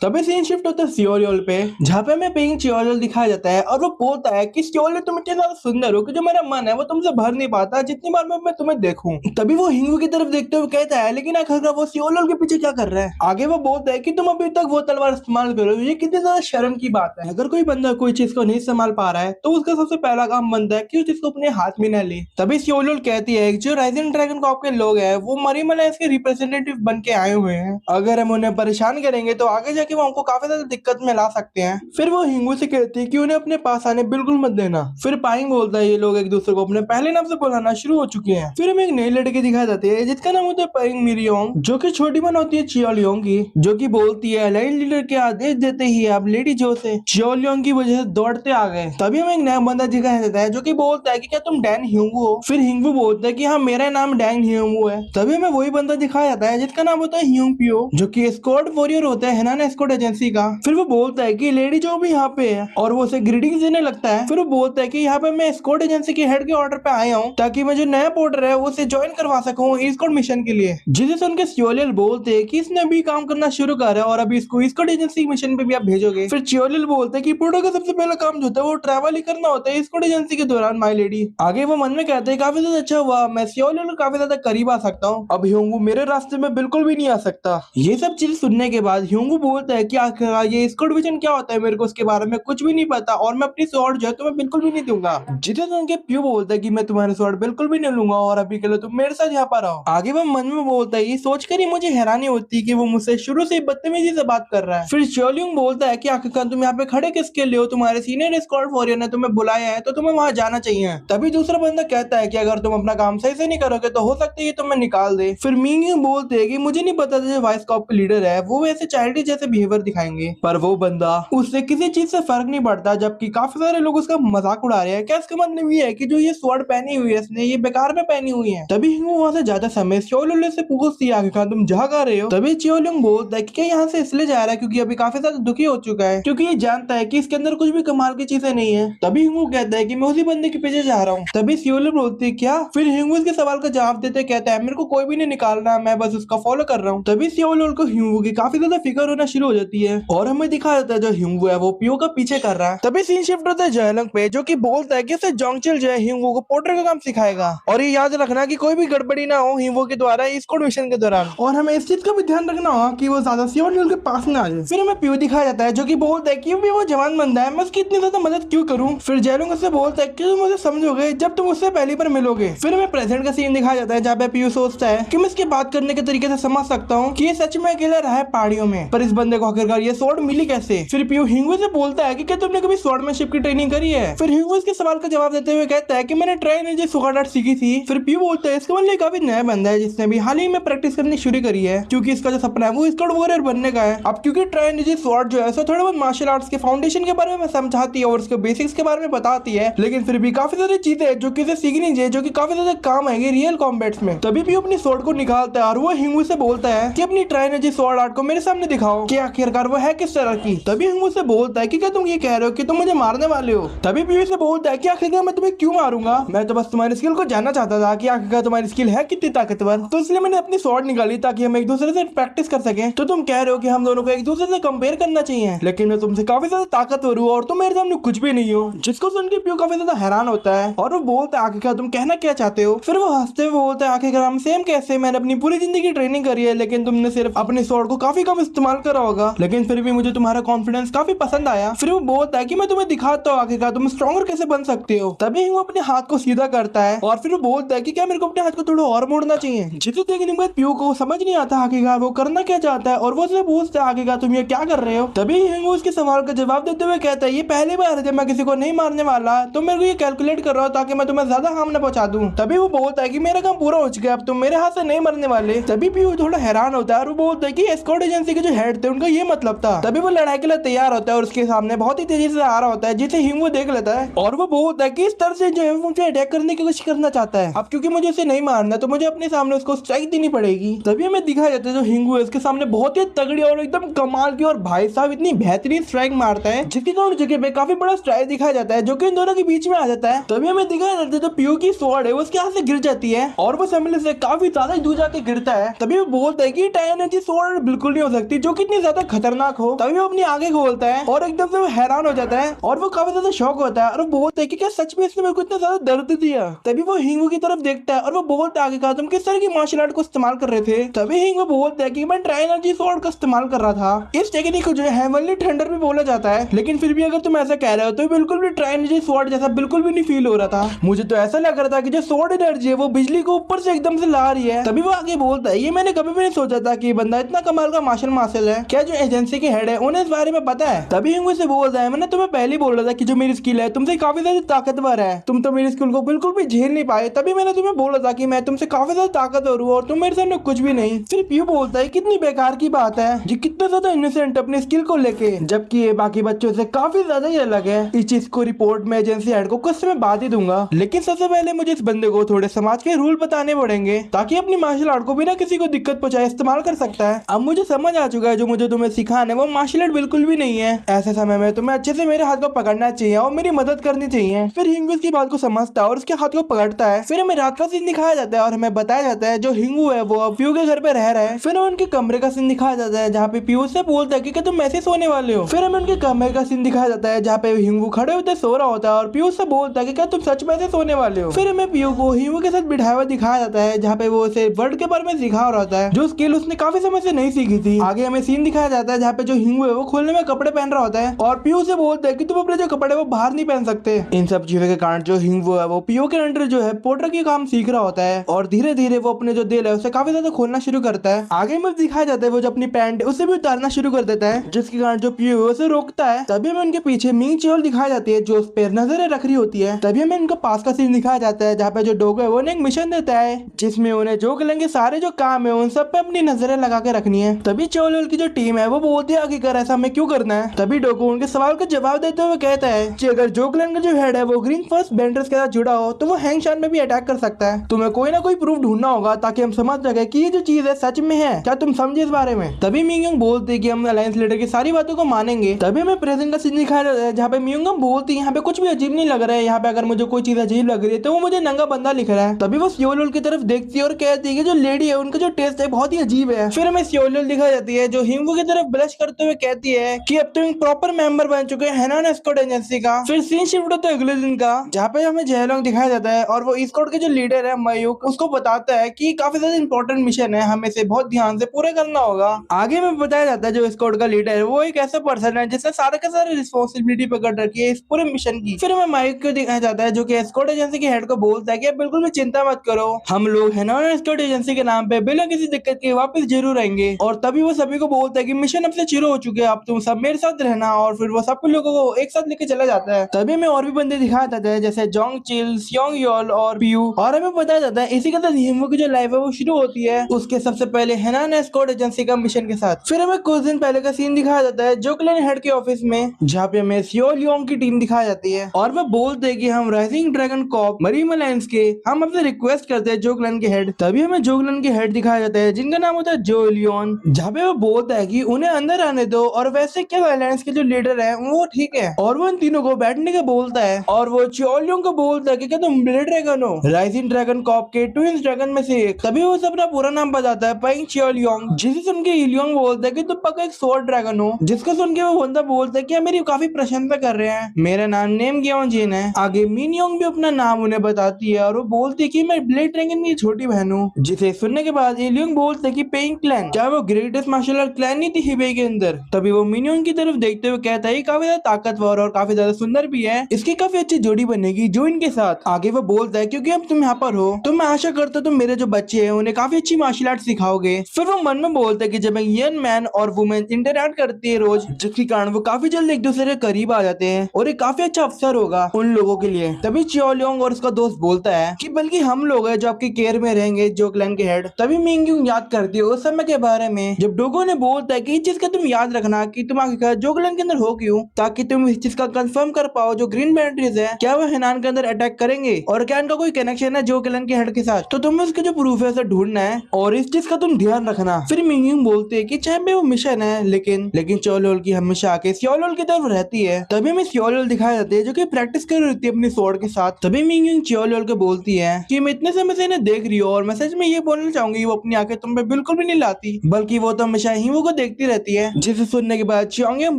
तभी सीन शिफ्ट होता है सियोरियल पे, जहाँ पे हमें पेइंग सियोरियल दिखाया जाता है और वो बोलता है कि सियोरियल तुम इतने ज्यादा सुंदर हो कि जो मेरा मन है वो तुमसे भर नहीं पाता जितनी बार मैं तुम्हें देखूं। तभी वो हिंगू की तरफ देखते हुए कहता है लेकिन आखिर वो सियोरियल के पीछे क्या कर रहा है। आगे वो बोलता है कि तुम अभी तक वो तलवार इस्तेमाल करो, ये कितनी ज्यादा शर्म की बात है। अगर कोई बंदा कोई चीज को नहीं संभाल पा रहा है तो उसका सबसे पहला काम बनता है कि उस चीज को अपने हाथ में न ले। तभी सियोरियल कहती है जो राइजिंग ड्रैगन कॉर्प के लोग हैं वो मरीमलाइस के रिप्रेजेंटेटिव बन के आए हुए हैं, अगर हम उन्हें परेशान करेंगे तो आगे जाके वो हमको काफी ज्यादा दिक्कत में ला सकते हैं। फिर वो हिंगू से कहती है कि उन्हें अपने पास आने बिल्कुल मत देना। फिर पाइंग बोलता है ये लोग एक दूसरे को अपने पहले नाम से बुलाना शुरू हो चुके हैं। फिर हमें एक नई लड़की दिखाई जाती है जिसका नाम होता है पाइंग मिरियोंग, जो कि छोटी बहन होती है चियोलियोंग की, जो कि बोलती है अलाइन लीडर के आदेश देते ही आप लेडी जो से चियोलियोंग की वजह से दौड़ते आ गए। तभी हमें एक नया बंदा दिखाया जाता है जो कि बोलता है कि क्या तुम डैन हिंगू हो। फिर हिंगू बोलता है कि हाँ मेरा नाम डैन हिंगू है। तभी हमें वही बंदा दिखाया जाता है जिसका नाम होता है ह्यूंग पियो, जो कि स्क्वाड वॉरियर होता है हेनान एस्कॉर्ट एजेंसी का। फिर वो बोलता है कि लेडी जो भी यहाँ पे है और वो उसे ग्रीटिंग्स देने लगता है। फिर वो बोलता है कि यहाँ पे मैं स्क्वाड एजेंसी के हेड के ऑर्डर पे आया हूँ ताकि मैं जो नया पोर्टर है उसे ज्वाइन करवा सकूँ स्क्वाड मिशन के लिए, जिसे सुन के सियोलियल बोलते हैं कि इसने अभी काम करना शुरू करा है और अभी इसको स्क्वाड एजेंसी मिशन पे भी आप भेजोगे। फिर चियोलियल बोलते हैं कि पोर्टर का सबसे पहला काम जो होता है वो ट्रैवल ही करना होता है स्क्वाड एजेंसी के दौरान माई लेडी। आगे वो मन में कहते हैं काफी ज्यादा अच्छा हुआ मैं सियोलियल काफी ज्यादा करीब आ सकता हूँ, अब ह्यूंगू मेरे रास्ते में बिल्कुल भी नहीं आ सकता। ये सब चीज सुनने के बाद ह्यूंगू बोलता है कि आखिर ये स्क्वाड मिशन क्या होता है मेरे को उसके बारे में कुछ भी नहीं पता और मैं अपनी स्वॉर्ड जो है तुम्हें बिल्कुल भी नहीं दूंगा। जिसे सुन के प्यू बोलता है कि मैं तुम्हारे स्वॉर्ड बिल्कुल भी नहीं लूंगा और अभी के लिए तुम मेरे साथ यहाँ पर आओ। आगे वो मन में बोलता है ये सोचकर ही मुझे हैरानी होती है कि वो मुझसे शुरू से बदतमीजी से बात कर रहा है। फिर चियोलियोंग बोलता है कि आखिरकार तुम यहाँ पे खड़े किसके लिए हो, तुम्हारे सीनियर स्क्वाड वॉरियर ने तुम्हें बुलाया है तो तुम्हें वहां जाना चाहिए। तभी दूसरा बंदा कहता है कि अगर तुम अपना काम सही से नहीं करोगे तो हो सकता है कि तुम्हें निकाल दे। फिर मींग बोलते हैं कि मुझे नहीं पता जो वाइस कॉप के लीडर है वो वैसे चाइल्ड जैसे बिहेवियर दिखाएंगे, पर वो बंदा उससे किसी चीज से फर्क नहीं पड़ता, जबकि काफी सारे लोग उसका मजाक उड़ा रहे हैं। क्या इसका मतलब ये है कि जो ये स्वॉर्ड पहनी हुई है इसने ये बेकार में पहनी हुई है। तभी हिंगू वहां से जाता समय चियोलियोंग से पूछती है आखिरकार तुम जहाँ जा रहे हो। तभी चियोलियोंग बोलता है कि यहाँ से इसलिए जा रहा है क्योंकि अभी काफी ज्यादा दुखी हो चुका है, क्योंकि ये जानता है कि इसके अंदर कुछ भी कमाल की चीजें नहीं है। तभी हिंगू कहता है कि मैं उसी बंदे के पीछे जा रहा हूँ। तभी चियोलियोंग बोलती है क्या। फिर हिंगू इसके सवाल का जवाब देते कहता है मेरे को कोई भी नहीं निकालना, मैं बस उसका फॉलो कर रहा हूँ। तभी चियोलियोंग को हिंगू की काफी ज्यादा फिक्र होना शुरू हो जाती है और हमें दिखा जाता है जो हिंगू है वो पियो का पीछे कर रहा है। तभी सीन शिफ्ट होता है जयलंग पे, जो कि बोलता है कि उसे जोंगचिल जो है हिंगू को पोर्टर का काम सिखाएगा और ये याद रखना कि कोई भी गड़बड़ी ना हो हिंगू के द्वारा स्क्वाड मिशन के दौरान, और हमें इस चीज का भी ध्यान रखना होगा कि वो ज्यादा चियोलियोंग के पास ना आ जाए। फिर हमें पियो दिखाया जाता है जो कि बोलता है कि वो जवान बंदा है मैं उसकी इतनी ज्यादा मदद क्यों करूं। फिर जयलंग उससे बोलता है कि तुम मुझे समझोगे जब तुम उससे पहली बार मिलोगे। फिर हमें प्रेजेंट का सीन दिखाया जाता है जहाँ पे पियो सोचता है कि मैं इसके बात करने के तरीके से समझ सकता हूँ कि ये सच में अकेला रहा है पहाड़ियों में, पर इस बंदे को आखिरकार ये स्वॉर्ड मिली कैसे। फिर पियो हिंगू से बोलता है कि क्या तुमने कभी स्वॉर्डमैनशिप की ट्रेनिंग करी है। फिर हिंगू इसके सवाल का जवाब देते हुए कहता है कि मैंने ट्राई एनर्जी सुगाड़ आर्ट सीखी थी। फिर पियो बोलता है इसका मतलब काफी नया बंदा है जिसने भी हाल ही में प्रैक्टिस करनी शुरू करी है, क्योंकि इसका जो सपना है वो स्क्वाड वॉरियर बनने का है। अब क्योंकि ट्राई एनर्जी स्वॉर्ड जो है सो थोड़ा बहुत मार्शल आर्ट्स के फाउंडेशन के बारे में समझाती है और उसके बेसिक्स के बारे में बताती है, लेकिन फिर भी काफी सारी चीजें जो कि इसे सीखनी चाहिए जो कि काफी ज्यादा काम आएगी रियल कॉम्बैट्स में। तभी भी अपनी स्वॉर्ड को निकालता है और वो हिंगू से बोलता है कि अपनी ट्राई एनर्जी स्वॉर्ड आर्ट को मेरे सामने दिखाओ कि आखिरकार वो है किस तरह की। तभी हिंगू से बोलता है कि क्या तुम ये कह रहे हो कि तुम मुझे मारने वाले हो। तभी पीवी से बोलता है कि आखिरकार मैं तुम्हें क्यों मारूंगा, मैं तो बस तुम्हारी स्किल को जानना चाहता था कि आखिरकार तुम्हारी स्किल है कितनी ताकतवर, तो इसलिए मैंने अपनी स्वॉर्ड निकाली ताकि हम एक दूसरे से प्रैक्टिस कर सकें। तो तुम कह रहे हो कि हम दोनों को एक दूसरे से कंपेयर करना चाहिए, लेकिन मैं तुमसे काफी ज्यादा ताकतवर हूँ और तुम मेरे सामने कुछ भी नहीं हो। जिसको सुन के पियो काफी ज्यादा हैरान होता है और वो बोलता है आखिरकार तुम कहना क्या चाहते हो। फिर वो हंसते हुए बोलता है आखिरकार हम सेम कैसे, मैंने अपनी पूरी जिंदगी ट्रेनिंग करी है लेकिन तुमने सिर्फ अपने स्वॉर्ड को काफी कम इस्तेमाल करा होगा, लेकिन फिर भी मुझे तुम्हारा कॉन्फिडेंस काफी पसंद आया। फिर वो बोलता है कि मैं तुम्हें दिखाता हूँ आखिरकार तुम स्ट्रॉन्गर कैसे बन सकते हो। तभी वो अपने हाथ को सीधा करता है और फिर वो बोलता है कि क्या मेरे को अपने हाथ को थोड़ा और मोड़ना चाहिए। जिसे देखने के बाद पियो को समझ नहीं आता आखिरकार वो करना क्या चाहता है और वो उससे पूछता है आखिरकार तुम ये क्या कर रहे हो। तभी वो उसके सवाल का जवाब देते हुए कहता है ये पहली बार है जब मैं किसी को नहीं मारने वाला, तो मेरे को ये कैलकुलेट कर रहा हूँ ताकि मैं तुम्हें ज्यादा हार्म न पहुंचा दूं। तभी वो बोलता है कि मेरा काम पूरा हो चुका है, अब तुम मेरे हाथ से नहीं मरने वाले। तभी पीयू थोड़ा हैरान होता है और वो बोलता है कि एस्कॉर्ट एजेंसी के जो हेड थे उनका ये मतलब था। तभी वो लड़ाई के लिए तैयार होता है और उसके सामने बहुत ही तेजी से आ रहा होता है, जिसे हिंगू देख लेता है और वो बोलता है कि इस तरह से जो है मुझे अटैक करने की कोशिश करना चाहता है। अब क्योंकि मुझे उसे नहीं मारना तो मुझे अपने सामने उसको स्ट्राइक देनी पड़ेगी। तभी हमें दिखाया जाता है जो हिंगू है उसके सामने बहुत ही तगड़ी और एकदम कमाल की और भाई साहब इतनी बेहतरीन स्ट्राइक मारता है, जिसके कारण जगह पे काफी बड़ा स्ट्राइक दिखाया जाता है जो कि इन दोनों के बीच में आ जाता है। तभी हमें दिखाया जाता है जो पीयू की स्वॉर्ड है वो उसके हाथ से गिर जाती है और वो सामने से काफी ज्यादा दूर जाके गिरता है। तभी वो बोलता है कि टाइनेजी स्वॉर्ड बिल्कुल नहीं हो सकती जो कितनी ज्यादा खतरनाक हो। तभी वो अपनी आगे खोलता है और एकदम से वो हैरान हो जाता है और वो काफी ज्यादा शॉक होता है और वो बोलता है कि क्या सच में इसने मेरे को इतना ज्यादा दर्द दिया। तभी वो हिंगू की तरफ देखता है और वो बोलता है आगे का तुम किस तरह की मार्शल आर्ट को इस्तेमाल कर रहे थे। तभी हिंगू बोलता है कि मैं ट्राइनर्जी स्वॉर्ड का इस्तेमाल कर रहा था। इस टेक्निक को जो है हेवनली थंडर भी बोला जाता है, लेकिन फिर भी अगर तुम ऐसा कह रहे हो तो बिल्कुल भी ट्राइनर्जी स्वॉर्ड जैसा बिल्कुल भी नहीं फील हो रहा था। मुझे तो ऐसा लग रहा था कि जो स्वॉर्ड एनर्जी है वो बिजली को ऊपर से एकदम से ला रही है। तभी वो आगे बोलता है ये मैंने कभी भी नहीं सोचा था कि बंदा इतना कमाल का मार्शल मार्शल है। क्या जो एजेंसी के हेड है उन्हें इस बारे में पता है? तभी हिंगू से बोलता है मैंने तुम्हें पहले ही बोल रहा था कि जो मेरी स्किल है तुमसे काफी ज्यादा ताकतवर है, तुम तो मेरी स्किल को बिल्कुल भी झेल नहीं पाए। तभी मैंने तुम्हें बोला था कि मैं तुमसे काफी ज्यादा ताकतवर हूँ और तुम मेरे सामने कुछ भी नहीं। फिर पीयू बोलता है कितनी बेकार की बात है, ये कितना ज्यादा इनोसेंट अपनी स्किल को लेके, जबकि ये बाकी बच्चों से काफी ज्यादा ही अलग है। इस चीज को रिपोर्ट में एजेंसी हेड को कुछ समय बाद ही दूंगा, लेकिन सबसे पहले मुझे इस बंदे को थोड़े समाज के रूल बताने पड़ेंगे ताकि अपनी मार्शल आर्ट को बिना किसी को दिक्कत पहुंचाए इस्तेमाल कर सकता है। अब मुझे समझ आ चुका है जो मुझे तुम्हें सिखाना है वो मार्शल आर्ट बिल्कुल भी नहीं है। ऐसे समय में तुम्हें अच्छे से मेरे हाथ को पकड़ना चाहिए और मेरी मदद करनी चाहिए। फिर हिंगू इसकी बात को समझता है और उसके हाथ को पकड़ता है। फिर हमें रात का सीन दिखाया जाता है और हमें बताया जाता है जो हिंगू है वो अब पीयू के घर पे रह रहा है। फिर उनके कमरे का सीन दिखाया जाता है जहाँ पे पीयू से बोलता है कि तुम ऐसे सोने वाले हो। फिर हमें उनके कमरे का सीन दिखाया जाता है जहाँ पे हिंगू खड़े होते सो रहा होता है और पीयू से बोलता है कि क्या तुम सच में ऐसे सोने वाले हो। फिर हमें पीयू को हिंगू के साथ बिठाया हुआ दिखाया जाता है जहाँ पे वो उसे वर्ड के बारे में सिखा रहा होता है जो स्किल उसने काफी समय से नहीं सीखी थी। आगे हमें सीन दिखाया जाता है जहाँ पे जो हिंगू है वो खोलने में कपड़े पहन रहा होता है और पीयू से बोलता है कि तुम अपने जो कपड़े वो बाहर नहीं पहन सकते। इन सब चीजों के कारण जो हिंगू है वो पीयू के अंडर जो है पोर्टर की काम सीख रहा होता है और धीरे धीरे वो अपने जो दिल है उसे काफी ज्यादा खोलना शुरू करता है। आगे में दिखाया जाता है वो जो अपनी पैंट उसे भी उतारना शुरू कर देता है जिसके कारण जो पीयू है उसे रोकता है। तभी हमें उनके पीछे मिंग चियोल दिखाई जाती है जो उस पर नजरें रख रही होती है। तभी हमें उनका पास का सीन दिखाया जाता है जहाँ पे जो डोगो है वो उन्हें एक मिशन देता है जिसमें उन्हें जो करेंगे सारे जो काम है उन सब पे अपनी नजरें लगा के रखनी है। तभी चियोल की जो टीम है वो बोलती है आगे कर ऐसा हमें क्यों करना है। तभी डोगो उनके सवाल का जवाब देते हुए कहता है कि अगर जोकलैंड का जो हेड है वो ग्रीन फर्स्ट बेंडर्स के साथ जुड़ा हो तो वो हैंगशान में भी अटैक कर सकता है। तुम्हें कोई ना कोई प्रूफ ढूंढना होगा ताकि हम समझ सके कि ये जो चीज है सच में है। क्या तुम समझे इस बारे में? तभी मिंगयंग बोलते हैं कि हम अलायंस लीडर की सारी बातों को मानेंगे। तभी हमें प्रेजेंट का सीन दिखाया जाता है जहाँ पे मिंगयंग बोलती है यहाँ पे कुछ भी अजीब नहीं लग रहा है, यहाँ पे अगर मुझे कोई चीज अजीब लग रही है तो वो मुझे नंगा बंदा लिख रहा है। तभी वो सियोल की तरफ देखती है और कहती है कि जो लेडी है उनका जो टेस्ट है बहुत ही अजीब है। फिर हमें सियोल दिखाई जाती है जो हिंगू की तरफ ब्लश करते हुए कहती है कि अब तुम एक प्रॉपर मेंबर बन चुके हैं हेनान एस्कॉर्ट एजेंसी का। फिर सीन शिफ्ट होता है अगले दिन का जहाँ पे हमें जयलोंग दिखाया जाता है और वो एस्कॉर्ट के जो लीडर है मयूक उसको बताता है कि काफी ज्यादा इंपॉर्टेंट मिशन है, हमें से बहुत ध्यान से पूरा करना होगा। आगे में बताया जाता है जो एस्कॉर्ट का लीडर है वो एक ऐसा पर्सन है जिसने सारे के सारे रिस्पॉन्सिबिलिटी पकड़ रखी है इस पूरे मिशन की। फिर हमें माइक को दिखाया जाता है जो कि एस्कॉर्ट एजेंसी के हेड को बोलता है कि बिल्कुल भी चिंता मत करो, हम लोग है ना एस्कॉर्ट एजेंसी के नाम पे बिना किसी दिक्कत के वापस जरूर आएंगे। और तभी वो सभी को बोलता है कि मिशन अब से शुरू हो चुके हैं, अब तुम सब मेरे साथ रहना। और फिर वो सब लोगों को एक साथ लेके चला जाता है। तभी हमें और भी बंदे दिखाया जाता है जैसे जोंग चिल, सियोंग योल और पीयू। और हमें बताया जाता है इसी के साथ हिमू की जो लाइफ है वो शुरू होती है उसके सबसे पहले हेनान एस्कॉर्ट एजेंसी का मिशन के साथ। फिर हमें कुछ दिन पहले का सीन दिखाया जाता है जोकलैंड हेड के ऑफिस में जहाँ पे हमें सियोल योंग की टीम दिखाई जाती है और वो बोलते हैं कि हम rising dragon cop marine alliance के हम आपसे रिक्वेस्ट करते हैं जोकलैंड के हेड। तभी हमें जोकलैंड के हेड दिखाया जाता है जिनका नाम होता है जो लियोन, जहाँ पे वो बोलता है कि उन्हें अंदर आने दो और वैसे क्या अलायंस के जो लीडर है वो ठीक है और वो इन तीनों को बैठने का बोलता है। और वो चियोलियोंग को बोलता है कि क्या तुम ब्लेड ड्रैगन हो, राइजिंग ड्रैगन कॉप के ट्विंस ड्रैगन में से एक। तभी वो अपना पूरा नाम बताता है पेंग चियोलियोंग, जिसे सुन के इलियोंग बोलता है कि तुम पक्का एक स्वॉर्ड ड्रैगन हो। जिसको सुन के वो बंदा बोलता है कि मेरी काफी प्रशंसा कर रहे हैं, मेरा नाम नेम जिन है। आगे मिनयोंग भी अपना नाम उन्हें बताती है और वो बोलती है कि मैं ब्लेड ड्रैगन की छोटी बहन हूँ। जिसे सुनने के बाद इलियोंग बोलते है कि पेंग क्लैन क्या वो ग्रेटेस्ट मार्शल आर्ट क्लैन नहीं थी हिबे के अंदर। तभी वो मिनयोंग की तरफ देखते हुए कहता है काफी ज्यादा ताकतवर और काफी ज्यादा सुंदर भी है, इसकी काफी अच्छी जोड़ी बनेगी जो इनके साथ। आगे वो बोलता है क्योंकि अब तुम यहाँ पर हो तो मैं आशा करता हूँ तुम मेरे जो बच्चे हैं उन्हें काफी अच्छी मार्शल आर्ट सिखाओगे। फिर वो मन में बोलता है कि जब एक यंग मैन और वुमेन इंटरैक्ट करती है रोज जिसके कारण वो काफी जल्द एक दूसरे के करीब आ जाते हैं और एक काफी अच्छा अवसर होगा उन लोगों के लिए। तभी चियोलियोंग और उसका दोस्त बोलता है कि बल्कि हम लोग हैं जो आपकी केयर में रहेंगे, जो क्लैन के हेड। तभी मिंग याद करती है उस समय के बारे में जब डोगो ने बोलता है कि इस चीज का तुम याद रखना कि तुम आखिरकार जो क्लैन के अंदर हो क्यों, ताकि तुम इस चीज का कंफर्म कर पाओ जो ग्रीन बैटरीज है क्या वो हेनान के अंदर अटैक करेंगे और क्या इनका कोई कनेक्शन है जो क्लैन के हेड के साथ। तो तुम्हें उसके जो प्रूफ है उसे ढूंढना है और इस चीज का तुम ध्यान रखना। फिर मिंग बोलते है कि चाहे वो मिशन है लेकिन चोलोल की हमेशा आके सियोलोल की तरफ रहती है। तभी हमें सियोलोल दिखाई जाती है जो कि प्रैक्टिस कर रही थी अपनी स्वॉर्ड के साथ। तभी मिंग चियोलोल को बोलती है कि मैं इतने समय से इन्हें देख रही हूँ और मैं सच में ये बोलना चाहूंगी वो अपनी आंखें तुम पे बिल्कुल भी नहीं लाती, बल्कि वो तो हमेशा हिंगू को देखती रहती है। जिसे सुनने के बाद चियोंगयम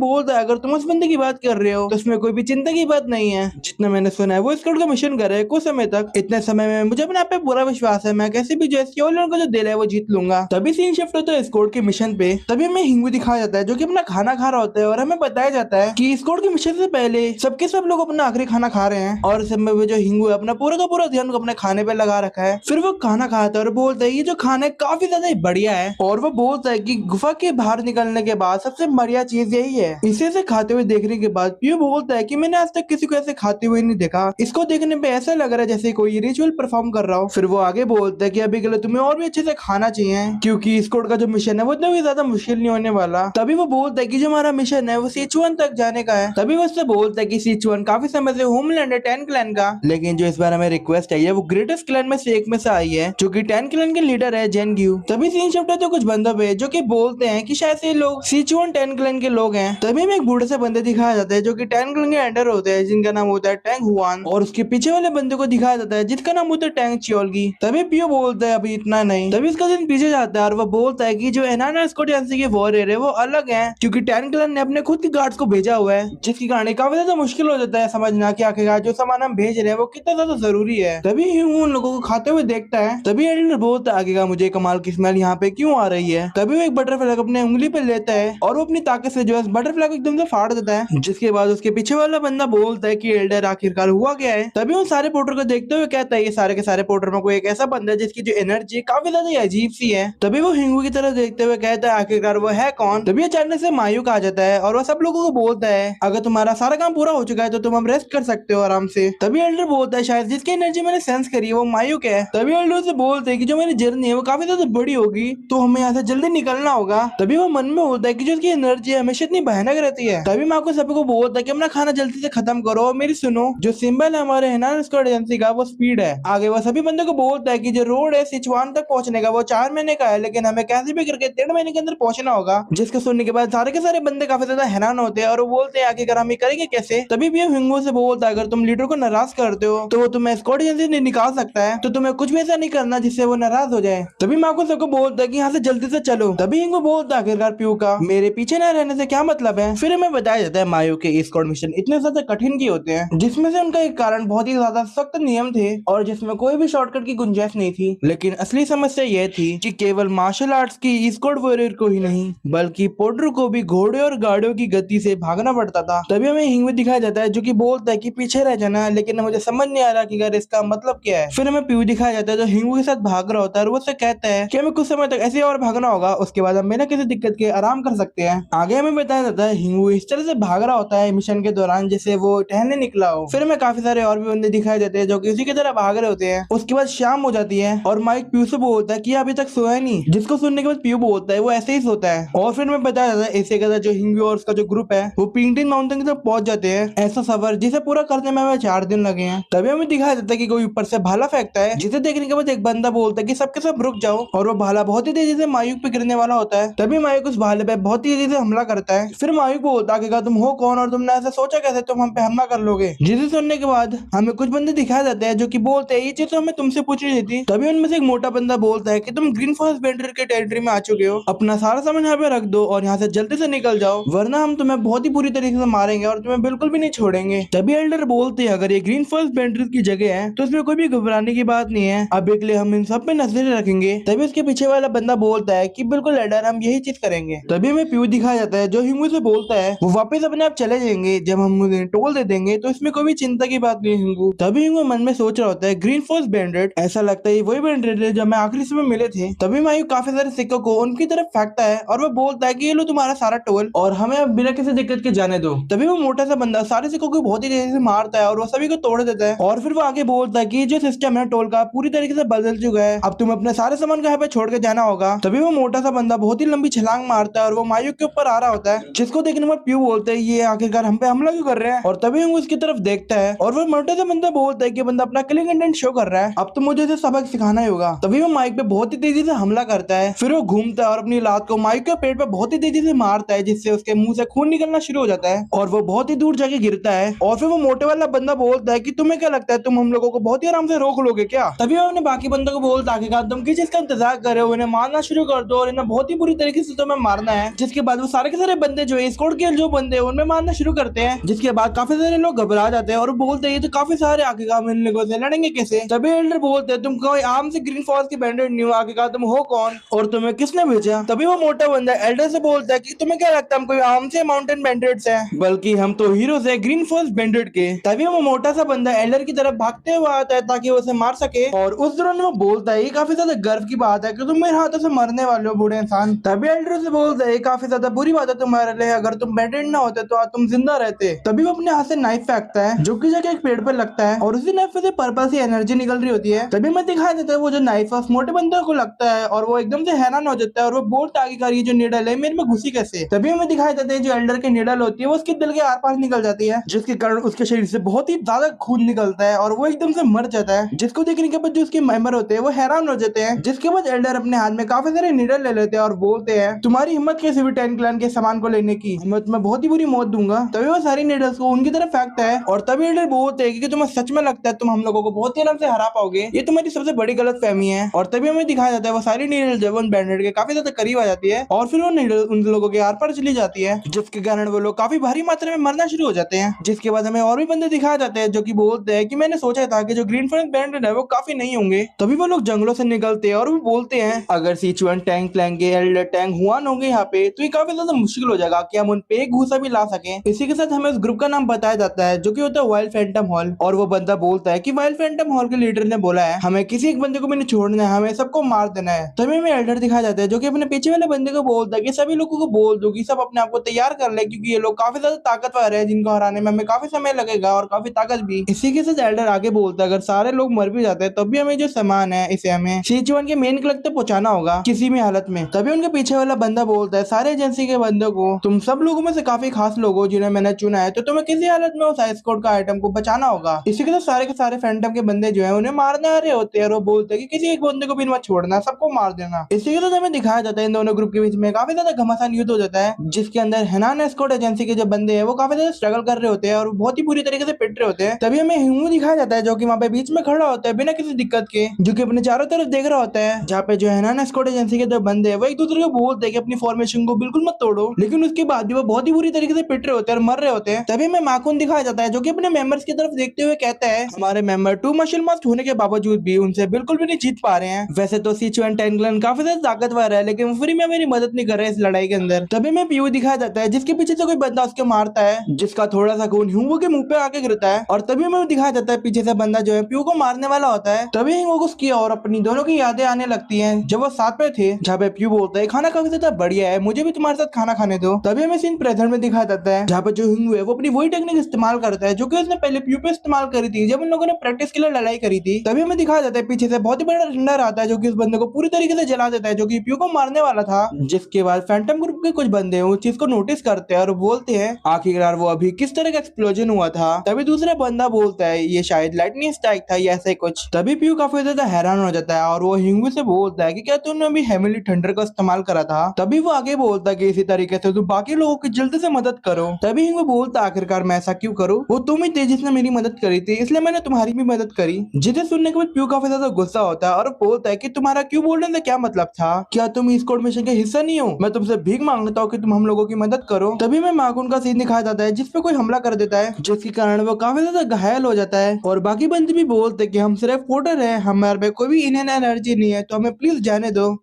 बोलता है अगर तुम उस बंदे की बात कर रहे हो तो उसमें कोई भी चिंता की बात नहीं है। जितना मैंने सुना है वो स्कॉट का मिशन कर रहे हैं कुछ समय तक। इतने समय में मुझे अपने आप पे पूरा विश्वास है मैं कैसे भी जो सियोलोल को जो दिल है वो जीत लूंगा। तभी सीन शिफ्ट होता है स्कॉट के मिशन पे। तभी हमें हिंगू दिखाया जाता है जो कि अपना खाना खा रहा होता है और हमें बताया जाता है कि स्कॉट के मिशन से पहले सबके सब लोग अपना आखिरी खाना खा रहे हैं और सब में जो हिंगू है अपना पूरा का पूरा ध्यान अपने खाने पे लगा रखा है। फिर वो खाना खाता है और बोलता है ये जो खाना है काफी ज्यादा बढ़िया है और वो बोलता है कि गुफा के बाहर निकलने के बाद सबसे बढ़िया चीज यही है। इसे से खाते हुए देखने के बाद पियो बोलता है कि मैंने आज तक किसी को ऐसे खाते हुए नहीं देखा, इसको देखने पे ऐसा लग रहा है जैसे कोई रिचुअल परफॉर्म कर रहा हो। फिर वो आगे बोलता है कि अभी के लिए तुम्हें और भी अच्छे से खाना चाहिए क्योंकि स्कॉट का जो मिशन है वो इतना भी ज्यादा मुश्किल नहीं होने वाला। तभी वो बोलता है कि जो हमारा मिशन है वो सिचुअन तक जाने का है। तभी वो उससे बोलता है कि सिचुअन काफी समय से होमलैंड है 10 क्लैन का, लेकिन जो इस बार हमें रिक्वेस्ट आई है वो ग्रेटेस्ट क्लैन में से एक में से आई है जो कि 10 क्लैन के लीडर है जेनग्यू। तभी सीन शिफ्ट होता है कुछ बंदों पे जो कि बोलते हैं कि शायद से लोग सिचुअन 10 क्लैन के लोग हैं। तभी में एक बूढ़े से बंदे दिखाया जाता है जो कि 10 क्लैन के एंडर होते हैं जिनका नाम होता है टैंग हुआन और उसके पीछे वाले बंदे को दिखाया जाता है जिसका नाम होता है टैंग चियोलगी। तभी पियो बोलता है अभी इतना नहीं। तभी इसका दिन पीछे जाता है और वो बोलता है कि जो एनाना स्कॉट एजेंसी के वॉरियर है वो अलग है क्योंकि 10 क्लैन ने अपने खुद के गार्ड्स को भेजा हुआ है जिसके कारण काफी ज्यादा मुश्किल हो जाता है समझना कि आखिरकार जो सामान हम भेज रहे हैं वो कितना ज्यादा जरूरी है। तभी ह्यूग उन लोगों को खाते हुए देखता है। तभी एल्डर बोलता है आगे मुझे कमाल की स्मेल यहाँ पे क्यों आ रही है। तभी वो एक बटरफ्लाई अपने उंगली पे लेता है और वो अपनी ताकत से जो है बटरफ्लाई को एकदम से फाड़ देता है जिसके बाद उसके पीछे वाला बंदा बोलता है कि एल्डर आखिरकार हुआ क्या है। तभी उन सारे पोर्टर को देखते हुए कहता है ये सारे के सारे पोर्टर में कोई एक ऐसा बंदा है जिसकी जो एनर्जी काफी ज्यादा अजीब सी है। तभी वो हिंगू की तरफ देखते हुए कहता है आखिरकार वो है कौन। तभी अचानक से मायूक आ जाता है और वो सब लोगों को बोलता है अगर तुम्हारा सारा काम पूरा हो चुका है तो तुम हम रेस्ट कर सकते हो आराम से। तभी एल्डर बोलता है शायद जिसकी एनर्जी मैंने सेंस करी है वो मायूक है। तभी एल्डर से बोलते हैं कि जो मेरी जर्नी है वो काफी ज्यादा बड़ी होगी तो हमें यहाँ से जल्दी निकलना होगा। तभी वो मन में होता है कि जो उसकी एनर्जी हमेशा इतनी भयानक रहती है। तभी मैं आपको सबको बोलता है कि अपना खाना जल्दी से खत्म करो और मेरी सुनो जो सिंबल है हमारे हेनान स्क्वाड एजेंसी का वो स्पीड है। आगे वो सभी बंदों को बोलता है कि जो रोड है सिचुआन तक पहुंचने का वो 4 महीने का है लेकिन हमें कैसे भी करके 3 महीने के अंदर पहुंचना होगा। जिसको सुनने के बाद सारे के सारे बंदे काफी ज्यादा हैरान होते हैं और वो बोलते हैं आखिरकार हम ये करेंगे कैसे। तभी भी हिंगू से बोलता है अगर तुम लीडर को नाराज करते हो तो वो तुम्हें स्क्वाड एजेंसी से निकाल सकता है तो तुम्हें कुछ भी ऐसा नहीं करना जिससे वो नाराज हो जाए। तभी माको सबको बोलता है कि यहाँ से जल्दी से चलो। तभी हिंगू बोलता है आखिरकार प्यू का मेरे पीछे न रहने से क्या मतलब है। फिर हमें बताया जाता है मायो के स्क्वाड मिशन इतने ज्यादा कठिन की होते हैं जिसमें से उनका एक कारण बहुत ही ज्यादा सख्त नियम थे और जिसमें कोई भी शॉर्टकट की गुंजाइश नहीं थी। लेकिन असली समस्या यह थी कि केवल मार्शल आर्ट्स की स्क्वाड वॉरियर को ही नहीं बल्कि पोर्टर को भी घोड़े और गाड़ियों की गति से भागना पड़ता था। तभी हमें हिंगू दिखाया जाता है जो कि बोलता है कि पीछे रह जाना लेकिन मुझे समझ नहीं आ रहा कि इसका मतलब क्या है। फिर हमें प्यू दिखाया जाता है जो हिंगू के साथ भाग रहा होता है और वो कहता है कि हमें कुछ समय तक ऐसे और भागना होगा उसके बाद हम बिना किसी दिक्कत के आराम कर सकते हैं। आगे हमें बताया जाता है हिंगू इस तरह से भाग रहा होता है मिशन के दौरान जैसे वो टहलने निकला हो। फिर हमें काफी सारे और भी बंदे दिखाई देते हैं जो कि उसी की तरह भाग रहे होते हैं। उसके बाद शाम हो जाती है और माइक प्यू से बोलता है कि अभी तक सोया नहीं जिसको सुनने के बाद प्यू बोलता है वो ऐसे ही सोता है। और फिर हमें बताया जाता है ऐसे कहता जो हिंगू और उसका जो ग्रुप है वो पिंगटिन माउंटेन की तरफ पहुंच जाते हैं। ऐसा सफर जिसे पूरा करने में हमें 4 दिन लगे हैं। तभी हमें दिखाया जाता है कि कोई ऊपर से भाला फेंकता है जिसे देखने के बाद एक बंदा बोलता है कि सबके सब रुक जाओ और वो भाला बहुत ही तेजी से मायूक पे गिरने वाला होता है। तभी मायूक उस भाले पे बहुत ही तेजी से हमला करता है। फिर मायूक बोलता है कि तुम हो कौन और तुमने ऐसा सोचा कैसे तुम हम पे हमला कर लोगे। जिसे सुनने के बाद हमें कुछ बंदे दिखाए जाते हैं जो कि बोलते हैं ये चीज तो हमें तुमसे पूछनी थी। तभी उनमें से एक मोटा बंदा बोलता है कि तुम ग्रीन फॉरेस्ट बेंडर के टेरिटरी में आ चुके हो, अपना सारा सामान यहाँ पे रख दो और यहाँ से जल्दी से निकल जाओ वरना हम तुम्हें बहुत ही बुरी तरीके से मारेंगे और तुम्हें बिल्कुल भी नहीं छोड़ेंगे। तभी एल्डर बोलते हैं अगर ये ग्रीन फॉरेस्ट बेंडर की जगह है तो इसमें कोई भी घबराने की बात नहीं है, अब के लिए हम इन सब पे नजरें रखेंगे। तभी उसके पीछे वाला बंदा बोलता है कि बिल्कुल एल्डर हम यही चीज करेंगे। तभी हमें प्यू दिखाया जाता है जो हिंगू से बोलता है वो वापस अपने आप चले जाएंगे जब हम उन्हें टोल दे देंगे तो इसमें कोई भी चिंता की बात नहीं है हिंगू। तभी हिंगू मन में सोच रहा होता है ग्रीन फॉरेस्ट बैंडेड ऐसा लगता है वही बैंडेड है जब मैं आखिरी समय मिले थे। तभी मायू काफी सारे सिक्कों को उनकी तरफ फेंकता है और वो बोलता है कि ये लो तुम्हारा सारा टोल और हमें अब बिना किसी दिक्कत के जाने दो। तभी वो मोटा सा बंदा सारे सिक्कों को बहुत ही तेजी से मारता है और वो सभी को तोड़ देता है और फिर वो आगे बोलता बोलता है कि जो सिस्टम है टोल का पूरी तरीके से बदल चुका है, अब तुम्हें अपने सारे सामान को यहाँ पे छोड़ के जाना होगा। तभी वो मोटा सा बंदा बहुत ही लंबी छलांग मारता है और वो मायूक के ऊपर आ रहा होता है, जिसको देखने में प्यू बोलते हैं ये आखिरकार हम पे हमला क्यों कर रहे हैं। और तभी वो उसकी तरफ देखता है और वो मोटे से बंदा बोलता है कि बंदा अपना किलिंग इंटेंट शो कर रहा है, अब तो मुझे इसे सबक सिखाना ही होगा। तभी वो माइक पे बहुत ही तेजी से हमला करता है, फिर वो घूमता है और अपनी लात को माइक के पेट पे बहुत ही तेजी से मारता है, जिससे उसके मुंह से खून निकलना शुरू हो जाता है और वो बहुत ही दूर जाके गिरता है। और फिर वो मोटे वाला बंदा बोलता है कि तुम्हें क्या लगता है तुम हम लोगों को बहुत ही आराम से रोक लोगे क्या। तभी वो अपने बाकी बंदों को बोलता है कि तुम किस चीज का इंतजार कर रहे हो, इन्हें मारना शुरू कर दो और इन्हें बहुत ही बुरी तरीके से तुम्हें मारना है। जिसके बाद वो सारे के सारे बंदे जो है स्क्वाड के जो बंदे हैं उनमें मारना शुरू करते हैं, जिसके बाद काफी सारे लोग घबरा जाते हैं और बोलते हैं तो काफी सारे आखिरकार मिलने को से लड़ेंगे कैसे। तभी एल्डर बोलते हैं तुम कोई आम से ग्रीन फॉरेस्ट के बैंडेड नहीं हो, आखिरकार तुम हो कौन और तुम्हें किसने भेजा। तभी वो मोटा बंदा एल्डर से बोलता है कि तुम्हें क्या लगता है हम कोई आम से माउंटेन बैंडेड्स हैं, बल्कि हम तो हीरोज हैं ग्रीन फॉरेस्ट बैंडेड के। तभी वो मोटा सा बंदा एल्डर की तरफ भागते हुए आता है ताकि वो उसे मार सके और उस दौरान वो बोलता है ये काफी ज्यादा गर्व की बात है कि तुम मेरे हाथों से मरने वाले हो बूढ़े इंसान। तभी एल्डर से बोलता है ये काफी ज्यादा बुरी बात है तुम्हारे लिए, अगर तुम बैंडेड ना होते तो आज तुम जिंदा रहते। तभी वो अपने हाथ से नाइफ फेंकता है जो कि जाके एक पेड़ पर लगता है और उसी नाइफ से पर्पल सी एनर्जी निकल रही होती है। तभी मैं दिखाई देता है वो जो नाइफ है उस मोटे बंदे को लगता है और वो एकदम से हैरान हो जाता है और वो बोलता है आगे ये जो निडल है मेरे में घुसी कैसे। तभी हमें दिखाई देता है जो एल्डर की निडल होती है वो उसके दिल के आर पार निकल जाती है, जिसके कारण उसके शरीर से बहुत ही ज्यादा खून निकलता है और वो एकदम से मर जाता है, जिसको देखने के बाद जो उसके मेंबर होते हैं वो हैरान हो जाते हैं। जिसके बाद एल्डर अपने हाथ में काफी सारे निडल ले लेते हैं और बोलते हैं तुम्हारी हिम्मत कैसे हुई 10 क्लैन के सामान को लेने की, मैं तुम्हें बहुत ही बुरी मौत दूंगा। तभी वो सारी निडल्स को उनकी तरफ फेंकता है और तभी एल्डर बोलते हैं कि तुम्हें सच में लगता है तुम हम लोगों को बहुत ही आराम से हरा पाओगे, ये तुम्हारी सबसे बड़ी गलत फहमी है। और तभी हमें दिखाया जाता है वो सारी निडल जब उन बैंडेड के काफी ज्यादा करीब आ जाती है और फिर वो निडल उन लोगों के आर पार चली जाती है, जिसके कारण वो लोग काफी भारी मात्रा में मरना शुरू हो जाते हैं। जिसके बाद हमें और भी बंदे दिखाए जाते हैं जो कि बोलते हैं कि मैंने सोचा था कि जो ग्रीन फॉरेस्ट बैंडेड है वो काफी नहीं होंगे। तभी वो लोग जंगलों से निकलते हैं और वो बोलते हैं अगर सिचुएन टैंक लेंगे एल्डर टैंक हुआ होंगे यहाँ पे तो ये काफी ज्यादा मुश्किल हो जाएगा कि हम उन पे एक घूसा भी ला सके। इसी के साथ हमें उस ग्रुप का नाम बताया जाता है जो कि होता है वाइल्ड फैंटम हॉल और वो बंदा बोलता है कि वाइल्ड फैंटम हॉल के लीडर ने बोला है हमें किसी एक बंदे को भी नहीं छोड़ना है, हमें सबको मार देना है। तभी हमें एल्डर दिखाया जाता है जो कि अपने पीछे वाले बंदे को बोलता है कि सभी लोगों को बोल दो कि सब अपने आप को तैयार कर ले क्योंकि ये लोग काफी ज्यादा ताकतवर है जिनको हराने में हमें काफी समय लगेगा और काफी ताकत भी। इसी के साथ एल्डर आगे बोलता है अगर सारे लोग मर भी जाते हैं तब भी हमें जो सामान है इसे हमें सीचुआन के मेन क्लग तक पहुंचाना होगा किसी भी हालत में। तभी उनके पीछे वाला बंदा बोलता है सारे एजेंसी के बंदों को तुम सब लोगों में से काफी खास लोग हो जिन्हें मैंने चुना है तो तुम्हें किसी हालत में उस एस्कॉर्ट का आइटम को बचाना होगा। इसी के साथ सारे के सारे फैंटम के बंदे जो है उन्हें मारने आ रहे होते हैं और वो बोलते हैं कि किसी एक बंदे को भी मत छोड़ना, सबको मार देना। इसी के साथ हमें दिखाया जाता है इन दोनों ग्रुप के बीच में काफी ज्यादा घमासान युद्ध हो जाता है जिसके अंदर हेनान एस्कॉर्ट एजेंसी के जो बंदे हैं वो काफी ज्यादा स्ट्रगल कर रहे होते हैं और बहुत ही बुरी तरीके से पिट रहे होते हैं। तभी हमें हिमू दिखाया जाता है जो कि वहाँ पे बीच में खड़ा होता है बिना किसी दिक्कत के, जो कि अपने चारों तरफ देख रहा होता है, जहाँ पे जो हेनान एस्कॉर्ट एजेंसी के जो बंदे हैं वो एक दूसरे को बोलते हैं कि अपनी फॉर्मेशन को बिल्कुल मत तोड़ो, लेकिन उसके बाद भी वो बहुत ही बुरी तरीके से पिट रहे होते हैं और मर रहे होते हैं। तभी हमें माखून दिखाया जाता है जो कि अपने मेंबर्स की तरफ देखते हुए कहता है हमारे मेंबर 2 मशल मास्ट होने के बावजूद भी उनसे बिल्कुल भी नहीं जीत पा रहे हैं। वैसे तो सिचुएन टेंगलन काफी ज्यादा ताकतवर है लेकिन फ्री में मेरी मदद नहीं कर रहे इस लड़ाई के अंदर। तभी हमें पीयू दिखाया जाता है जिसके पीछे से कोई बंदा उसके मारता है जिसका थोड़ा सा खून ह्यूगो के मुंह पे आके गिरता है और तभी हमें दिखाया जाता है पीछे से बंदा जो है पीयू को मारने वाला होता है। तभी ह्यूगो उसकी और अपनी दोनों की यादें आने लगती है जब वो साथ में थे, जहाँ पे पीयू बोलता है खाना काफी ज्यादा बढ़िया है, मुझे भी तुम्हारे साथ खाना खाने दो। तभी हमें सीन प्रेजेंट में दिखाया जाता है जहाँ पे जो हिंगू है वो अपनी वही टेक्निक इस्तेमाल करता है जो कि उसने पहले पीयू पे इस्तेमाल करी थी जब उन लोगों ने प्रैक्टिस के लिए लड़ाई करी थी। तभी हमें दिखाया जाता है पीछे से बहुत ही बड़ा ठंडर आता है जो कि उस बंदे को पूरी तरीके से जला देता है जो कि पीयू को मारने वाला था। जिसके बाद फैंटम ग्रुप के कुछ बंदे उस चीज को नोटिस करते हैं और बोलते हैं आखिरकार वो अभी किस तरह का एक्सप्लोजन हुआ था। तभी दूसरा बंदा बोलता है ये शायद लाइटनिंग स्ट्राइक था या ऐसे कुछ। तभी पीयू काफी ज्यादा हैरान हो जाता है और वो हिंगू से बोलता है कि क्या तुमने अभी हेमिली थंडर का इस्तेमाल करा था। तभी वो आगे बोलता है कि इसी तरीके से तुम बाकी लोगों की जल्दी से मदद करो। तभी हिंगू बोलता है आखिरकार मैं ऐसा क्यों करूँ, वो तुम ही थे जिसने मेरी मदद करी थी इसलिए मैंने तुम्हारी भी मदद करी। जिसे सुनने के बाद पीयू काफी ज्यादा गुस्सा होता है और बोलता है कि तुम्हारा क्यों बोलने से क्या मतलब था, क्या तुम इस कोड मिशन के हिस्सा नहीं हो, मैं तुमसे भीख मांगता हूँ कि तुम हम लोगों की मदद करो। तभी मैं माकुन का सीन दिखाया जाता है जिसपे कोई हमला कर देता है जिसके कारण वो काफी ज्यादा घायल हो जाता है और बाकी बंदे भी बोलते हैं कि हम सिर्फ पोर्टर है, हमारे पे कोई भी इनहेन एनर्जी नहीं है तो हमें प्लीज जाने दो।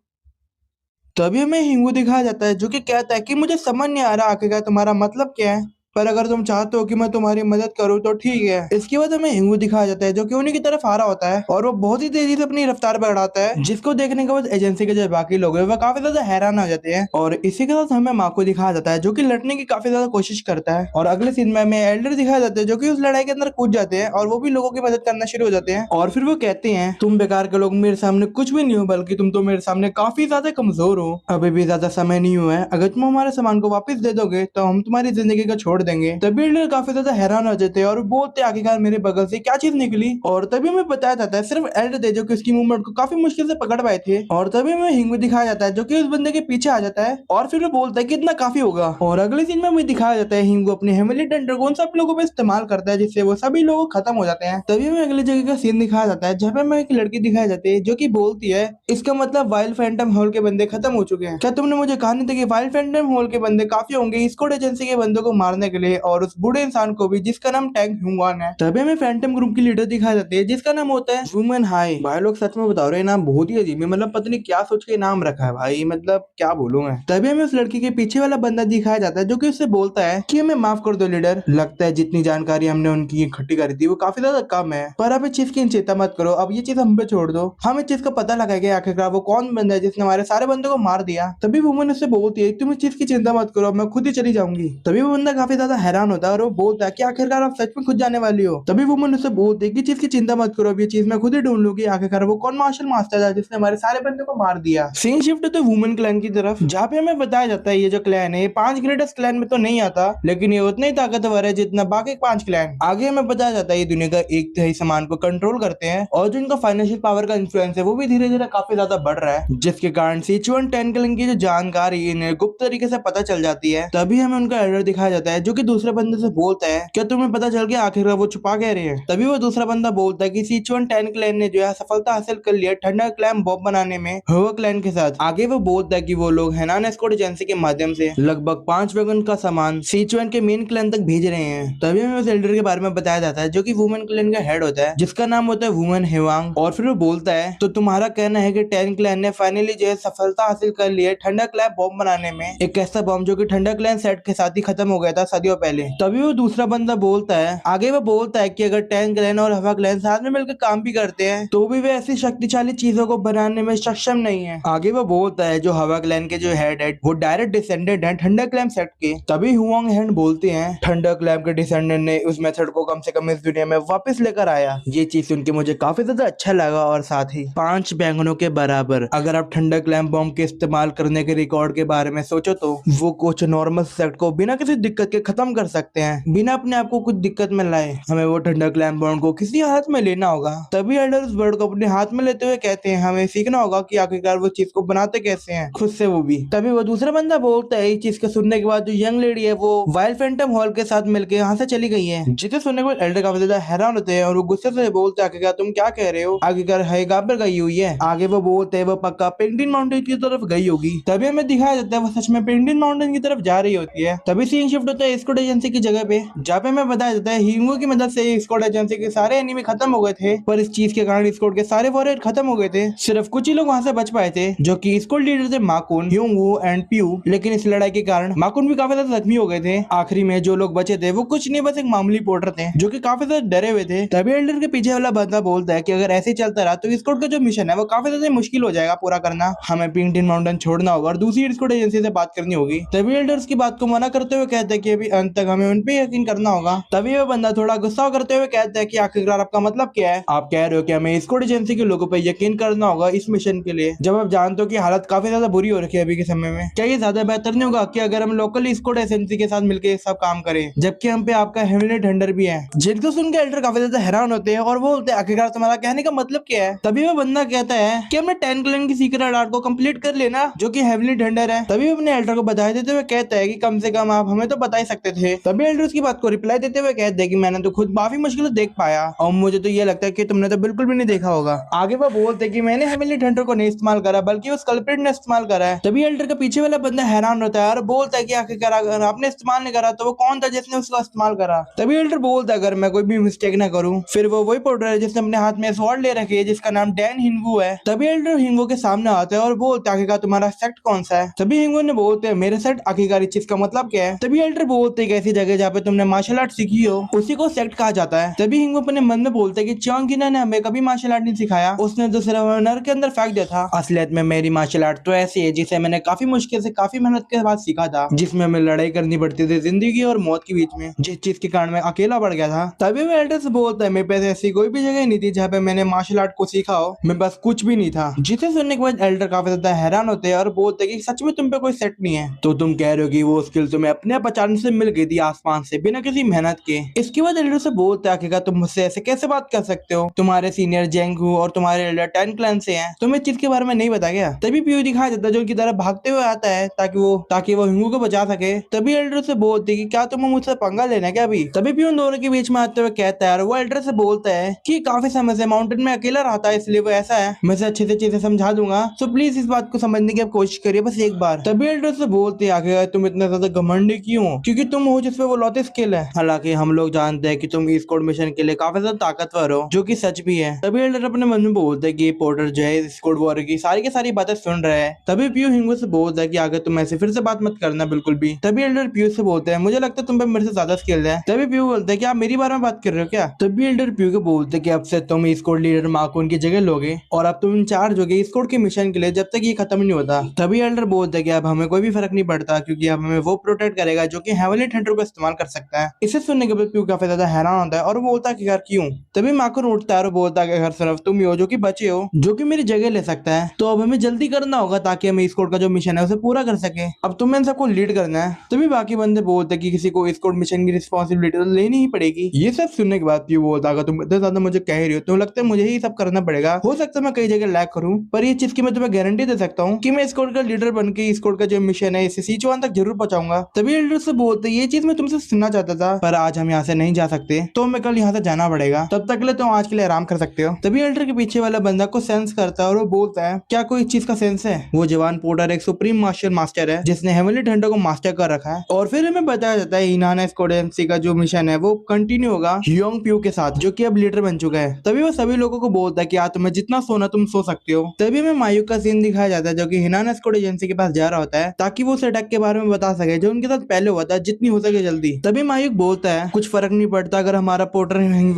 तभी हमें हिंगू दिखाया जाता है जो कि कहता है कि मुझे समझ नहीं आ रहा आखिरकार तुम्हारा मतलब क्या है। पर अगर तुम चाहते हो कि मैं तुम्हारी मदद करूँ तो ठीक है। इसके बाद हमें हिंगू दिखाया जाता है जो कि उन्हीं की तरफ आ रहा होता है और वो बहुत ही तेजी से अपनी रफ्तार बढ़ाता है, जिसको देखने के बाद एजेंसी के जो बाकी लोग हैं वो काफी ज्यादा हैरान हो जाते हैं। और इसी के साथ हमें माँ को दिखाया जाता है जो कि लड़ने की काफी ज्यादा कोशिश करता है। और अगले सीन में हमें एल्डर दिखाया जाता है जो कि उस लड़ाई के अंदर कूद जाते हैं और वो भी लोगों की मदद करना शुरू हो जाते हैं। और फिर वो कहते हैं तुम बेकार के लोग मेरे सामने कुछ भी नहीं हो, बल्कि तुम तो मेरे सामने काफी ज्यादा कमजोर हो। अभी भी ज्यादा समय नहीं हुआ है, अगर तुम हमारे सामान को वापस दे दोगे तो हम तुम्हारी जिंदगी को छोड़ देंगे। तभी एल्डर काफी ज्यादा हैरान हो जाते हैं और बोलते आखिरकार मेरे बगल से क्या चीज निकली। और तभी हमें बताया जाता है सिर्फ एल्डर थे जो कि उसकी मूवमेंट को काफी मुश्किल से पकड़ पाए थे। और तभी हमें हिंगू दिखाया जाता है जो कि उस बंदे के पीछे आ जाता है और फिर वो बोलता है कि इतना काफी होगा। और अगले सीन में हमें दिखाया जाता है हिंगू अपने हेमली टेंडर को उन सब लोगों पे इस्तेमाल करता है जिससे वो सभी लोग खत्म हो जाते हैं। तभी हमें अगली जगह का सीन दिखाया जाता है जहाँ पे हमें एक लड़की दिखाई जाती है जो कि बोलती है इसका मतलब वाइल्ड फैंटम हॉल के बंदे खत्म हो चुके हैं। क्या तुमने मुझे कहा नहीं था कि वाइल्ड फैंटम हॉल के बंदे काफी होंगे स्क्वाड एजेंसी के बंदों को मारने के लिए, और उस बूढ़े इंसान को भी जिसका नाम टैंक ह्यूंगवान है। तभी हमें फैंटम ग्रुप की लीडर दिखाई जाती है जिसका नाम होता है वुमेन हाई। भाई लोग सच में बता रहे हैं, नाम बहुत ही अजीब है, मतलब पता नहीं क्या सोच के नाम रखा है भाई, मतलब क्या बोलूं मैं। तभी हमें उस लड़की के पीछे वाला बंदा दिखाया जाता है जो कि उससे बोलता है कि हमें माफ कर दो लीडर, लगता है जितनी जानकारी हमने उनकी इकट्ठी करी थी वो काफी ज्यादा कम है, पर अब इस चीज की चिंता मत करो, अब ये चीज हम पे छोड़ दो, हम इस चीज का पता लगाएंगे आखिरकार वो कौन बंदा है जिसने हमारे सारे बंदों को मार दिया। तभी वुमन उससे बोलती है तुम इस चीज की चिंता मत करो, मैं खुद ही चली जाऊंगी। तभी वो बंदा काफी ज्यादा हैरान होता है और वो बोलता है कि आखिरकार आप सच में खुद जाने वाली हो। तभी वुमन उससे बोलती है कि चीज की चिंता मत करो, अब ये चीज मैं खुद ही ढूंढ लूंगी, आखिरकार वो कौन मार्शल मास्टर था जिसने हमारे सारे बंदों को मार दिया। सीन शिफ्ट तो वुमन क्लैन की तरफ जहाँ पे हमें बताया जाता है ये जो क्लैन है ये 5 ग्रेटेस्ट क्लैन में तो नहीं आता, लेकिन ये उतना ही ताकतवर है जितना बाकी 5 क्लैन। आगे हमें बताया जाता है ये दुनिया का 1/3 सामान को कंट्रोल करते हैं और जो इनका फाइनेंशियल पावर का इन्फ्लुएंस है वो भी धीरे धीरे काफी ज्यादा बढ़ रहा है, जिसके कारण सिचुअन टेंकलिंग की जो जानकारी इन्हें गुप्त तरीके से पता चल जाती है। तभी हमें उनका एल्डर दिखाया जाता है जो कि दूसरे बंदे से बोलता है क्या तुम्हें पता चल गया आखिर वो छुपा कह रहे हैं। तभी वो दूसरा बंदा बोलता है कि सिचुअन टेन क्लैन ने जो है सफलता हासिल कर लिया ठंडा क्लैम बॉम्ब बनाने में होवा क्लैन के साथ। आगे वो बोलता है कि वो लोग हेनान एस्कॉर्ट एजेंसी के माध्यम से लगभग 5 वैगन का सामान सिचुअन के मेन क्लैन तक भेज रहे हैं। तभी हमें उस एल्डर के बारे में बताया जाता है जो कि वुमेन क्लैन का हेड होता है जिसका नाम होता है वुमेन हेवांग। और फिर वो बोलता है तो तुम्हारा कहना है कि टेन क्लैन ने फाइनली जो है सफलता हासिल कर ली है ठंडा क्लैम बॉम्ब बनाने में, एक ऐसा बॉम्ब जो कि ठंडा क्लैन सेट के साथ ही खत्म हो गया था सदियों पहले। तभी वो दूसरा बंदा बोलता है आगे वो बोलता है कि अगर टैंक क्लैन और हवा क्लैन साथ में मिलकर काम भी करते हैं तो भी वे ऐसी शक्तिशाली चीजों को बनाने में सक्षम नहीं है। आगे वो बोलता है जो हवा क्लैन के जो हेड है वो डायरेक्ट डिसेंडेंट है ठंडा क्लैम सेट के। तभी हुआंग हैंड बोलते हैं ठंडा क्लैम के डिसेंडेंट ने उस मेथड को कम से कम इस दुनिया में वापस लेकर आया। ये चीज सुन के मुझे काफी ज्यादा अच्छा लगा और साथ ही 5 बैंगनों के बराबर। अगर आप ठंडा क्लैम बॉम्ब के इस्तेमाल करने के रिकॉर्ड के बारे में सोचो तो वो कुछ नॉर्मल सेट को बिना किसी दिक्कत के खत्म कर सकते हैं, बिना अपने आप को कुछ दिक्कत में लाए। हमें वो ठंडा क्लैम बॉम्ब को किसी हाथ में लेना होगा। तभी एल्डर उस वर्ड को अपने हाथ में लेते हुए कहते हैं हमें सीखना होगा कि आखिरकार वो चीज को बनाते कैसे हैं खुद से वो भी। तभी वो दूसरा बंदा बोलता है इस चीज को सुनने के बाद जो यंग लेडी है वो वाइल्ड फैंटम हॉल के साथ मिलकर यहाँ से चली गई है, जिसे सुनने के बाद एल्डर काफी ज्यादा हैरान होते हैं और वो गुस्से से बोलते हैं आखिरकार तुम क्या कह रहे हो, आखिरकार हैगाबर गई हुई है। आगे वो बोलते हैं वो पक्का पेंटिन माउंटेन की तरफ गई होगी। तभी हमें दिखाया जाता है वो सच में पेंटिन माउंटेन की तरफ जा रही होती है। तभी सीन शिफ्ट होता है स्क्वाड एजेंसी की जगह पे जहाँ पे हमें बताया जाता है हिंगो की मदद से स्क्वाड एजेंसी के सारे एनिमी खत्म हो गए थे, पर इस चीज के कारण स्क्वाड के सारे वॉरियर खत्म हो गए थे। सिर्फ कुछ ही लोग वहाँ से बच पाए थे जो कि स्क्वाड लीडर थे माकुन, ह्यूंगवू एंड प्यू। लेकिन इस लड़ाई के कारण माकुन भी काफी ज्यादा जख्मी हो गए थे। आखिरी में जो लोग बचे थे वो कुछ नहीं बस एक मामूली पोर्टर थे जो कि काफी ज्यादा डरे हुए थे। तभी एल्डर के पीछे वाला बंदा बोलता है कि अगर ऐसे ही चलता रहा तो स्क्वाड का जो मिशन है वो काफी ज्यादा मुश्किल हो जाएगा पूरा करना, हमें पिंकटिन माउंटेन छोड़ना होगा और दूसरी स्क्वाड एजेंसी से बात करनी होगी। तभी एल्डर्स की बात को मना करते हुए कहते हैं कि अभी अंत तक हमें उन पे यकीन करना होगा। तभी वो बंदा थोड़ा गुस्सा करते हुए कहता है कि आखिरकार आपका मतलब क्या है, आप कह रहे हो कि हमें स्क्वाड एजेंसी के लोगों पे यकीन करना होगा इस मिशन के लिए, जब आप जानते हो कि हालत काफी ज्यादा बुरी हो रखी है अभी के समय में। क्या ये ज्यादा बेहतर नहीं होगा कि अगर हम लोकल स्क्वाड एजेंसी के साथ मिलकर सब काम करें, जबकि हम पे आपका हेवनली थंडर भी है। जिनको सुन के एल्डर काफी ज्यादा हैरान होते हैं और वो बोलते हैं आखिरकार तुम्हारा कहने का मतलब क्या है। तभी वो बंदा कहता है कि हमने 10 क्लैन की सीक्रेट आर्ट को कंप्लीट कर लेना जो कि हेवनली थंडर है। तभी अपने एल्डर को बधाई देते हुए कहता है कि कम से कम आप हमें तो बता ही सकते थे। तभी एल्डर उसकी बात को रिप्लाई देते हुए कहते हैं कि मैंने तो खुद काफी मुश्किल देख पाया और मुझे तो ये लगता है कि तुमने तो बिल्कुल भी नहीं देखा होगा। आगे वो बोलते कि मैंने हेवनली थंडर को नहीं इस्तेमाल करा बल्कि उस कल्प्रिट ने इस्तेमाल करा है। तभी एल्डर का पीछे वाला बंदा हैरान होता है और बोलता है कि आखिरकार अगर आपने इस्तेमाल नहीं करा तो वो कौन था जिसने उसका इस्तेमाल करा। तभी एल्डर बोलता है अगर मैं कोई भी मिस्टेक ना करूं फिर वो वही पोर्टर है जिसने अपने हाथ में स्वॉर्ड ले रखी है जिसका नाम डैन हिंगवू है। तभी एल्डर हिंगवू के सामने आता है और बोलता है आखिरकार तुम्हारा सेट कौन सा है। तभी हिंगवू ने बोलते हैं मेरे सेट, आखिरकार इस चीज का मतलब क्या है। तभी एल्डर बोलता बोलते हैं कि ऐसी जगह जहाँ पे तुमने मार्शल आर्ट सीखी हो उसी को सेक्ट कहा जाता है। तभी हिंगू अपने मन में बोलते हैं कि चौंगकिना ने हमें कभी मार्शल आर्ट नहीं सिखाया, उसने तो सिर्फ नर के अंदर फेंक दिया था। असलियत में मेरी मार्शल आर्ट तो ऐसी है जिसे मैंने काफी मुश्किल से काफी मेहनत के बाद सीखा था, जिसमें हमें लड़ाई करनी पड़ती थी जिंदगी और मौत के बीच में, जिस चीज के कारण मैं अकेला पड़ गया था। तभी मैं एल्डर से बोलता है मेरे पास ऐसी कोई भी जगह नहीं थी जहाँ पे मैंने मार्शल आर्ट को सीखा हो, मेरे पास कुछ भी नहीं था। जिसे सुनने के बाद एल्डर काफी ज्यादा हैरान होते हैं और बोलते हैं कि सच में तुम पे कोई सेट नहीं है। तो तुम कह रहे हो कि वो स्किल तुम्हें अपने आप अचानक से मिल गई थी आसमान से बिना किसी मेहनत के। इसके बाद एल्डर से बोलते हैं आखिरकार तुम मुझसे ऐसे कैसे बात कर सकते हो, तुम्हारे सीनियर जेंगू और तुम्हारे एल्डर 10 क्लैन से हैं, तुम्हें चीज के बारे में नहीं बता गया। तभी पीयू दिखाया जाता है जो उनकी तरफ भागते हुए आता है ताकि वो हिंगू को बचा सके। तभी एल्डर से बोलते हैं कि क्या तुम्हें मुझसे पंगा लेना है क्या अभी। तभी पीयू उन दोनों के बीच में आते हुए कहता है और वो एल्डर से बोलता है कि काफी समय से माउंटेन में अकेला रहता है इसलिए वो ऐसा है, मैं इसे अच्छे से चीजें समझा दूंगा, सो प्लीज इस बात को समझने की आप कोशिश करिए बस एक बार। तभी एल्डर से बोलते हैं आखिर तुम इतना ज्यादा घमंडी क्यों हो, क्योंकि तुम हो जिसपे वो लौते स्किल है। हालांकि हम लोग जानते हैं कि तुम ई स्क्वाड मिशन के लिए काफी ज्यादा ताकतवर हो, जो कि सच भी है। तभी एल्डर अपने मन में बोलते हैं कि पोर्टर जो है स्क्वाड वॉर की सारी बातें सुन रहे हैं। तभी पीयू हिंगू से बोलता है कि आगे तुम ऐसे फिर से बात मत करना बिल्कुल भी। तभी एल्डर पीयू से बोलते हैं मुझे लगता है तुम पे मेरे से ज्यादा स्किल है। तभी पीयू बोलते हैं कि आप मेरी बारे में बात कर रहे हो क्या। तभी एल्डर पीयू को बोलते हैं कि अब से तुम स्क्वाड लीडर मार्कोन की जगह लोगे और अब तुम इंचार्ज होगे स्क्वाड के मिशन के लिए जब तक ये खत्म नहीं होता। तभी एल्डर बोलते हैं कि अब हमें कोई भी फर्क नहीं पड़ता क्योंकि अब हमें वो प्रोटेक्ट करेगा जो कि हेवनली थंडर को इस्तेमाल कर सकता है। इसे सुनने के बाद पीयू काफी ज्यादा हैरान होता है और वो बोलता है कि यार क्यों। तभी मार्कोन उठता है और बोलता है कि हर सिर्फ तुम ही हो जो कि बचे हो जो कि मेरी जगह ले सकता है, तो अब हमें जल्दी करना होगा ताकि हमें स्क्वाड का जो मिशन है उसे पूरा कर सके। अब तुम्हें इन सबको लीड करना है। तभी बाकी बंदे बोलते हैं कि किसी को स्क्वाड मिशन की रिस्पॉन्सिबिलिटी तो लेनी ही पड़ेगी। ये सब सुनने के बाद पीयू बोलता है तुम इतना ज्यादा मुझे कह रही हो तो लगता है मुझे ही सब करना पड़ेगा, हो सकता है मैं कई जगह लैग करूं पर ये चीज की मैं तुम्हें गारंटी दे सकता हूँ कि मैं स्क्वाड का लीडर बन के स्क्वाड का जो मिशन है इसे सीचुआन तक जरूर पहुंचाऊंगा। तभी एल्डर से बोलते ये चीज मैं तुमसे सुनना चाहता था पर आज हम यहाँ से नहीं जा सकते, तो हमें कल यहाँ से जाना पड़ेगा, तब तक के लिए तुम आज के लिए आराम कर सकते हो। तभी एल्डर के पीछे वाला बंदा को सेंस करता है और वो बोलता है क्या कोई चीज का सेंस है। वो जवान पोर्टर एक सुप्रीम मार्शल मास्टर है जिसने हेवनली थंडर को मास्टर कर रखा है। और फिर हमें बताया जाता है इनाना स्क्वाड एमसी का जो मिशन है वो कंटिन्यू होगा ह्योंग प्यू के साथ जो कि अब लीडर बन चुका है। तभी वो सभी लोगों को बोलता है कि आज तुम्हें जितना सोना तुम सो सकते हो। तभी हमें मायूक का सीन दिखाया जाता है जो कि हिनाना स्क्वाड एजेंसी के पास जा रहा होता है ताकि वो उस अटैक के बारे में बता सके जो उनके साथ पहले हुआ था जितनी हो सके जल्दी। तभी मायूक बोलता है कुछ फर्क नहीं पड़ता अगर हमारा पोर्टर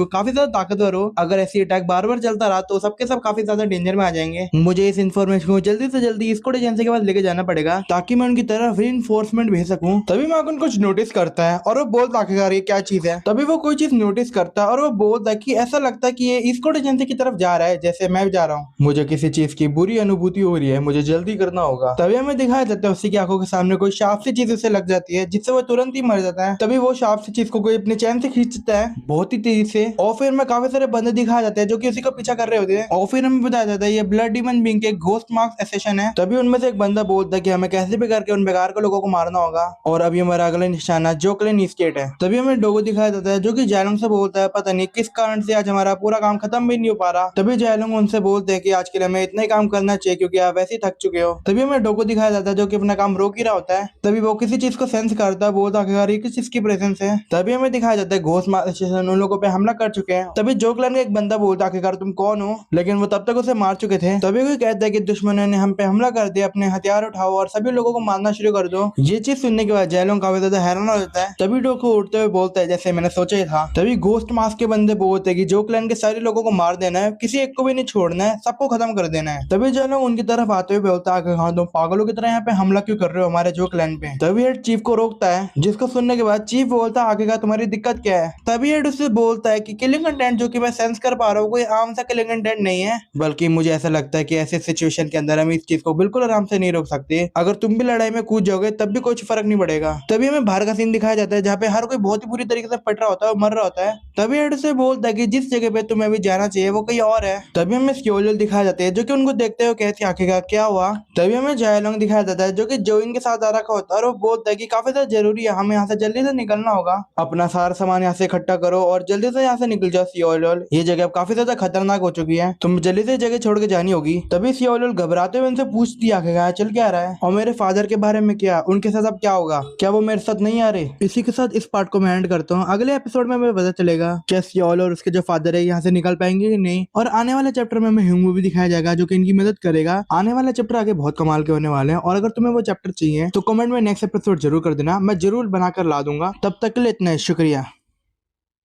काफी ज्यादा ताकतवर हो, अगर ऐसी अटैक बार बार चलता रहा तो सबके सब काफी ज्यादा डेंजर में आ जाएंगे। मुझे इस इन्फॉर्मेशन को जल्दी से जल्दी स्क्वाड एजेंसी के पास लेके जाना पड़ेगा ताकि मैं उनकी तरफ रीइंफोर्समेंट भेज सकूं। तभी मार्कोन कुछ नोटिस करता है और वो बोलता आखिरकार ये क्या चीज है। तभी वो कोई चीज नोटिस करता है और वो बोलता है कि ऐसा लगता है कि ये स्क्वाड एजेंसी की तरफ जा रहा है जैसे मैं जा रहा हूँ, मुझे किसी चीज की बुरी अनुभूति हो रही है, मुझे जल्दी करना होगा। तभी हमें दिखाया जाता है उसी की आंखों के सामने कोई शार्प सी चीज उसे लग जाती है जिससे वो तुरंत ही मर जाता है। तभी वो शार्प सी चीज को कोई अपने चैन से खींचता है बहुत ही तेजी से और फिर हमें काफी सारे बंदे दिखाए जाते हैं जो कि उसी का पीछा कर रहे होते हैं। और फिर हमें बताया जाता है ये ब्लड डीमन बीइंग के घोस्ट मार्क्स एसेशन है। तभी उनमें से एक बंदा बोलता है कि हमें कैसे भी करके उन बेकार के लोगों को मारना होगा और अभी हमारा अगला निशाना जोकलिन स्टेट है। तभी हमें डोगो दिखाया जाता है जो कि जैलोंग से बोलता है पता नहीं किस कारण से आज हमारा पूरा काम खत्म भी नहीं हो पा रहा। तभी जैलोंग उनसे बोलते हैं कि आज के लिए हमें इतना ही काम करना चाहिए क्योंकि आप वैसे ही थक चुके हो। तभी हमें डोगो दिखाया जाता है जो कि अपना काम रोक ही रहा होता है। तभी वो किसी चीज को सेंस करता है, बोलता है ये किस चीज की प्रेजेंस है। तभी हमें दिखाया जाता है घोस्ट मार्क्स एसेशन उन लोगों पे हमला कर चुके हैं। तभी जोकलिन का एक बंदा बोलता है आखिरकार तुम कौन हो, लेकिन वो तब तक उसे मार चुके थे। तभी कोई कहता है कि दुश्मनों ने हम पे हमला कर दिया, अपने हथियार उठाओ और सभी लोगों को मारना शुरू कर दो। ये चीज सुनने के बाद जैलोंग काफी ज्यादा हैरान हो जाता है। तभी डोको उठते हुए बोलता है जैसे मैंने सोचा ही था। तभी घोस्ट मास्क के बंदे बोलते हैं कि जोकलिन के सारे लोगों को मार देना है, किसी एक को भी नहीं छोड़ना है, सबको खत्म कर देना है। तभी जैलोंग उनकी तरफ आते हुए बोलता है हाँ तुम पागलों की तरह यहाँ पे हमला क्यों कर रहे हो हमारे जोकलिन पे। तभी हेड चीफ को रोकता है जिसको सुनने के बाद चीफ बोलता है आगे का तुम्हारी दिक्कत क्या है। तभी हेड उससे बोलता है कि किलिंग कंटेंट जो कि मैं सेंस कर पा रहा हूँ कोई आम सा किलिंग कंटेंट नहीं है, बल्कि मुझे ऐसा लगता है कि ऐसे सिचुएशन के अंदर हम इस चीज को बिल्कुल आराम से नहीं रोक सकते। अगर तुम भी लड़ाई में कूद जाओगे तब भी कुछ फर्क नहीं पड़ेगा। तभी हमें बाहर का सीन दिखाया जाता है जहाँ पे हर कोई बहुत ही बुरी तरीके से पट रहा होता है और मर रहा होता है। तभी हेड से बोलता है कि जिस जगह पे तुम्हें अभी जाना चाहिए वो कहीं और है। तभी हमें स्योलियल दिखाया जाते हैं जो कि उनको देखते हुए कहती है आखिरकार क्या हुआ। तभी हमें जयलोंग दिखाया जाता है जो कि जोइन के साथ आ रखा होता है और वो बोलता है कि काफी ज्यादा जरूरी है, हमें यहाँ से जल्दी से निकलना होगा, अपना सारा सामान यहाँ से इकट्ठा करो और जल्दी से यहाँ से निकल जाओ सियोलियल, ये जगह अब काफी ज्यादा खतरनाक हो चुकी है, तुम जल्दी से जगह छोड़ के जानी होगी। तभी सियोलियल घबराते हुए उनसे पूछती है चल क्या रहा है और मेरे फादर के बारे में क्या, उनके साथ अब क्या होगा, क्या वो मेरे साथ नहीं आ रहे। इसी के साथ इस पार्ट को मैं एंड करता हूँ। अगले एपिसोड में हमें पता चलेगा क्या सियोल और उसके जो फादर है यहाँ से निकल पाएंगे कि नहीं, और आने वाले चैप्टर में हमें ह्यूंग भी दिखाया जाएगा जो कि इनकी मदद करेगा। आने वाला चैप्टर आगे बहुत कमाल के होने वाले हैं और अगर तुम्हें वो चैप्टर चाहिए तो कमेंट में नेक्स्ट एपिसोड जरूर कर देना, मैं जरूर जरूर बनाकर ला दूंगा। तब तक के लिए इतना ही, शुक्रिया।